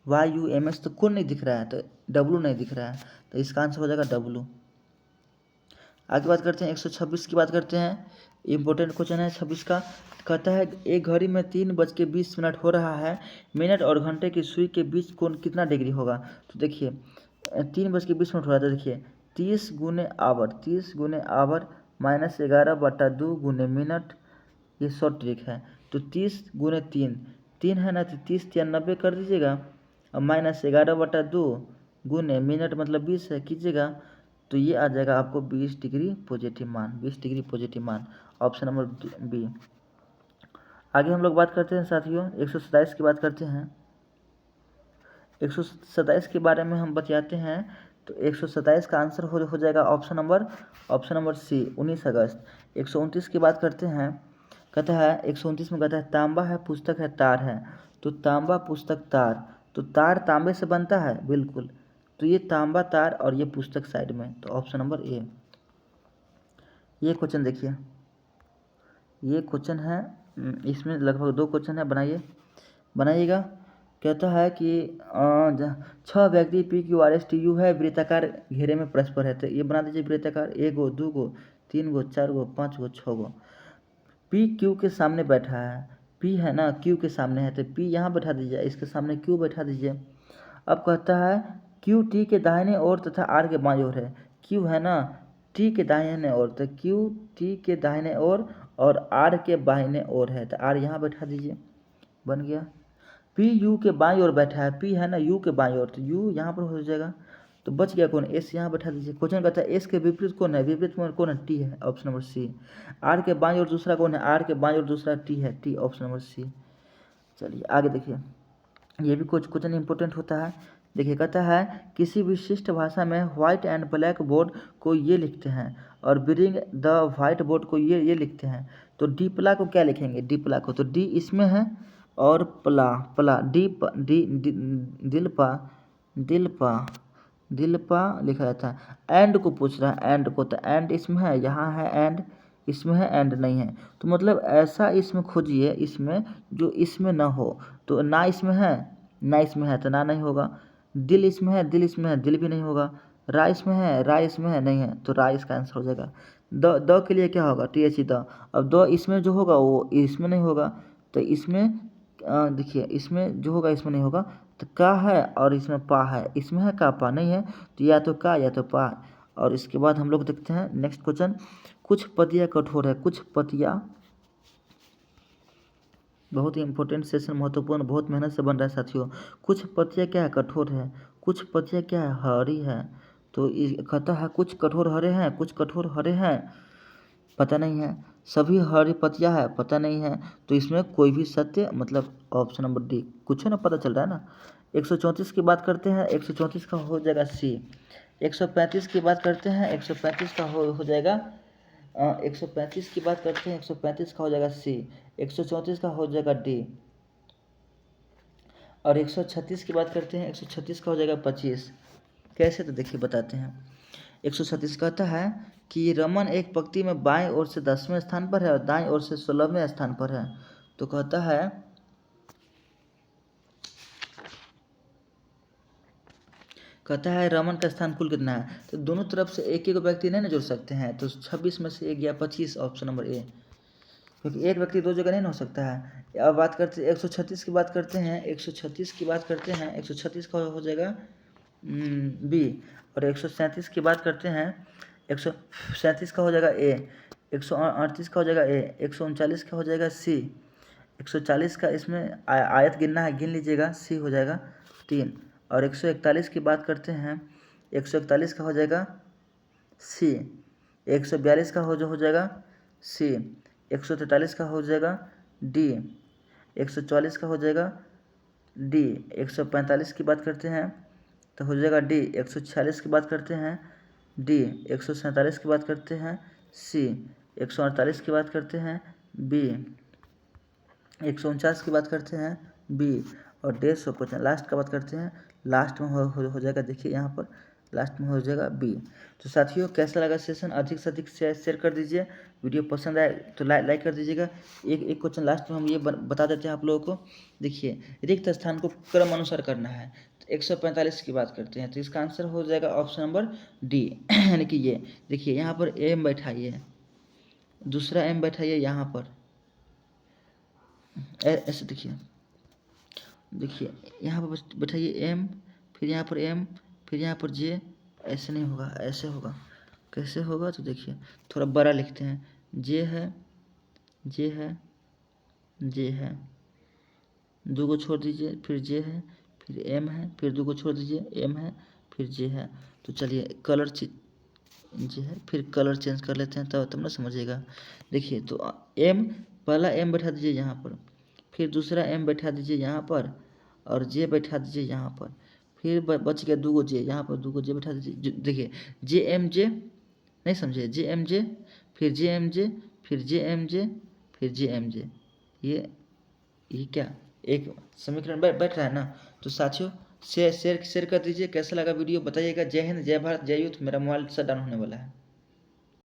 वाई यू एम एस तो कौन नहीं दिख रहा है, तो डब्लू नहीं दिख रहा है, तो इसका आंसर हो जाएगा डब्लू। आगे बात करते हैं 126 की बात करते हैं, इम्पोर्टेंट क्वेश्चन है 26 का। कहता है एक घड़ी में 3:20 हो रहा है, मिनट और घंटे की सुई के बीच कोण कितना डिग्री होगा। तो देखिए 3:20 हो रहा है, तो देखिए 30 गुने आवर, 30 गुने आवर -11/2 गुने मिनट, ये शॉर्ट ट्रिक है। तो 30 गुने 3, 3 है ना, तो 30 या 90 कर दीजिएगा, और -11/2 गुने मिनट मतलब 20 है कीजिएगा, तो ये आ जाएगा आपको 20 डिग्री पॉजिटिव मान, 20 डिग्री पॉजिटिव मान, ऑप्शन नंबर बी। आगे हम लोग बात करते हैं साथियों 127 की बात करते हैं। 127 के बारे में हम बतियाते हैं, तो 127 का आंसर हो जाएगा ऑप्शन नंबर सी, 19 अगस्त। 129 की बात करते हैं, कहता है 129 में कहता है तांबा है पुस्तक है तार है, तो तांबा पुस्तक तार, तो तार तांबे से बनता है बिल्कुल, तो ये तांबा तार और ये पुस्तक साइड में, तो ऑप्शन नंबर ए। ये क्वेश्चन देखिए, ये क्वेश्चन है, इसमें लगभग 2 क्वेश्चन है, बनाइएगा। कहता है कि 6 व्यक्ति P Q R S T U है, वृत्ताकार घेरे में परस्पर है, तो ये बना दीजिए वृत्ताकार, 1 गो 2 गो 3 गो 4 गो 5 गो 6 गो। पी क्यू के सामने बैठा है, पी है ना क्यू के सामने है, तो पी यहाँ बैठा दीजिए, इसके सामने क्यू बैठा दीजिए। अब कहता है क्यू टी के दाहिने ओर तथा आर के बाईं ओर है, क्यू है ना टी के दाहिने ओर, तो क्यू टी के दाहिने ओर और आर के बाहिने ओर है, तो आर यहाँ बैठा दीजिए, बन गया। पी यू के बाईं ओर बैठा है, पी है ना यू के बाईं ओर, तो यू यहाँ पर हो जाएगा, तो बच गया कौन, एस यहाँ बैठा दीजिए। क्वेश्चन कहता है एस के विपरीत कौन है, विपरीत में कौन है, टी है, ऑप्शन नंबर सी। आर के बाईं ओर दूसरा कौन है, आर के बाईं ओर दूसरा टी है, टी, ऑप्शन नंबर सी। चलिए आगे देखिए, ये भी कुछ क्वेश्चन इंपॉर्टेंट होता है। देखिए कहता है किसी विशिष्ट भाषा में व्हाइट एंड ब्लैक बोर्ड को ये लिखते हैं और ब्रिंग द व्हाइट बोर्ड को ये लिखते हैं, तो डी प्ला को क्या लिखेंगे, डी प्ला को, तो डी इसमें है और प्ला डी दिलपा लिखा जाता है। एंड को पूछ रहा है, एंड को, तो एंड इसमें है, यहाँ है एंड, इसमें है एंड नहीं है, तो मतलब ऐसा इसमें खोजिए इसमें जो इसमें ना हो, तो ना इसमें है, ना इसमें है तो ना नहीं होगा। दिल इसमें है, दिल इसमें है, दिल भी नहीं होगा। रा इसमें है, रा इसमें है, नहीं है, तो रा इसका आंसर हो जाएगा। द के लिए क्या होगा, टी एच ई द। अब द इसमें जो होगा वो इसमें नहीं होगा, तो इसमें देखिए इसमें जो होगा इसमें नहीं होगा, तो का है और इसमें पा है, इसमें है का पा नहीं है, तो या तो का या तो पा। और इसके बाद हम लोग देखते हैं नेक्स्ट क्वेश्चन, कुछ पतिया कठोर है, कुछ पतिया, बहुत ही इंपॉर्टेंट सेशन, महत्वपूर्ण, बहुत मेहनत से बन रहा है साथियों। कुछ पतिया क्या है, कठोर है, कुछ पतिया क्या है, हरी है, तो कहता है कुछ कठोर हरे हैं, कुछ कठोर हरे हैं, पता नहीं है, सभी हरी पतिया है, पता नहीं है, तो इसमें कोई भी सत्य, मतलब ऑप्शन नंबर डी, कुछ है ना, पता चल रहा है ना। 134 की बात करते हैं, 134 का हो जाएगा सी। 135 की बात करते हैं, 135 का हो जाएगा 135 की बात करते हैं, 135 का हो जाएगा सी। 134 का हो जाएगा डी। और 136 की बात करते हैं, 136 का हो जाएगा 25। कैसे, तो देखिए बताते हैं। 136 कहता है कि रमन एक पंक्ति में बाएं ओर से 10वें स्थान पर है और दाएं ओर से 16वें स्थान पर है, तो कहता है रमन का स्थान कुल कितना है, तो दोनों तरफ से एक एक व्यक्ति नहीं ना जोड़ सकते हैं, तो 26 में से 1 गया 25, ऑप्शन नंबर ए, क्योंकि एक व्यक्ति 2 जगह नहीं ना हो सकता है। अब बात करते 136 की बात करते हैं, 136 की बात करते हैं, 136 का हो जाएगा बी। और 137 की बात करते हैं, 137 का हो जाएगा ए। 138 का हो जाएगा ए। 139 का हो जाएगा सी। 140 का इसमें आयत गिनना है, गिन लीजिएगा, सी हो जाएगा। 3 और 141 की बात करते हैं, 141 का हो जाएगा सी, 142 का हो जाएगा सी, 143 का हो जाएगा डी, 144 का हो जाएगा डी, 145 की बात करते हैं तो हो जाएगा डी, 146 की बात करते हैं डी, 147 की बात करते हैं सी, 148 की बात करते हैं बी, 149 की बात करते हैं बी और 150 क्वेश्चन लास्ट का बात करते हैं, लास्ट में हो जाएगा, देखिए यहाँ पर लास्ट में हो जाएगा बी। तो साथियों कैसा लगा सेशन, अधिक से अधिक शेयर कर दीजिए, वीडियो पसंद आए तो लाइक कर दीजिएगा। एक क्वेश्चन लास्ट में हम ये बता देते हैं आप लोगों को, देखिए रिक्त स्थान को क्रम अनुसार करना है, तो 145 की बात करते हैं तो इसका आंसर हो जाएगा ऑप्शन नंबर डी यानी कि ये देखिए यहाँ पर एम बैठाइए, दूसरा एम बैठाइए यहाँ पर, ऐसे देखिए यहाँ पर बैठाइए एम, फिर यहाँ पर एम, फिर यहाँ पर जे, ऐसे नहीं होगा, ऐसे होगा, कैसे होगा तो देखिए थोड़ा बड़ा लिखते हैं, जे है, जे है, जे है, दो को छोड़ दीजिए, फिर जे है, फिर एम है, फिर दो को छोड़ दीजिए, एम है, फिर जे है। तो चलिए कलर जे है, फिर कलर चेंज कर लेते हैं तब ना समझिएगा। देखिए तो एम, पहला एम बैठा दीजिए यहाँ पर, फिर दूसरा एम बैठा दीजिए यहाँ पर और जे बैठा दीजिए यहाँ पर, फिर बच गया दो जे, यहाँ पर दो जे बैठा दीजिए। देखिए जे एम जे, नहीं समझे, जे एम जे, फिर जे एम जे, फिर जे एम जे, फिर जे एम जे, ये क्या एक समीकरण बैठ रहा है ना। तो साथियों शेयर कर दीजिए, कैसा लगा वीडियो बताइएगा। जय हिंद, जय भारत, जय यूथ। मेरा मोबाइल शट डाउन होने वाला है।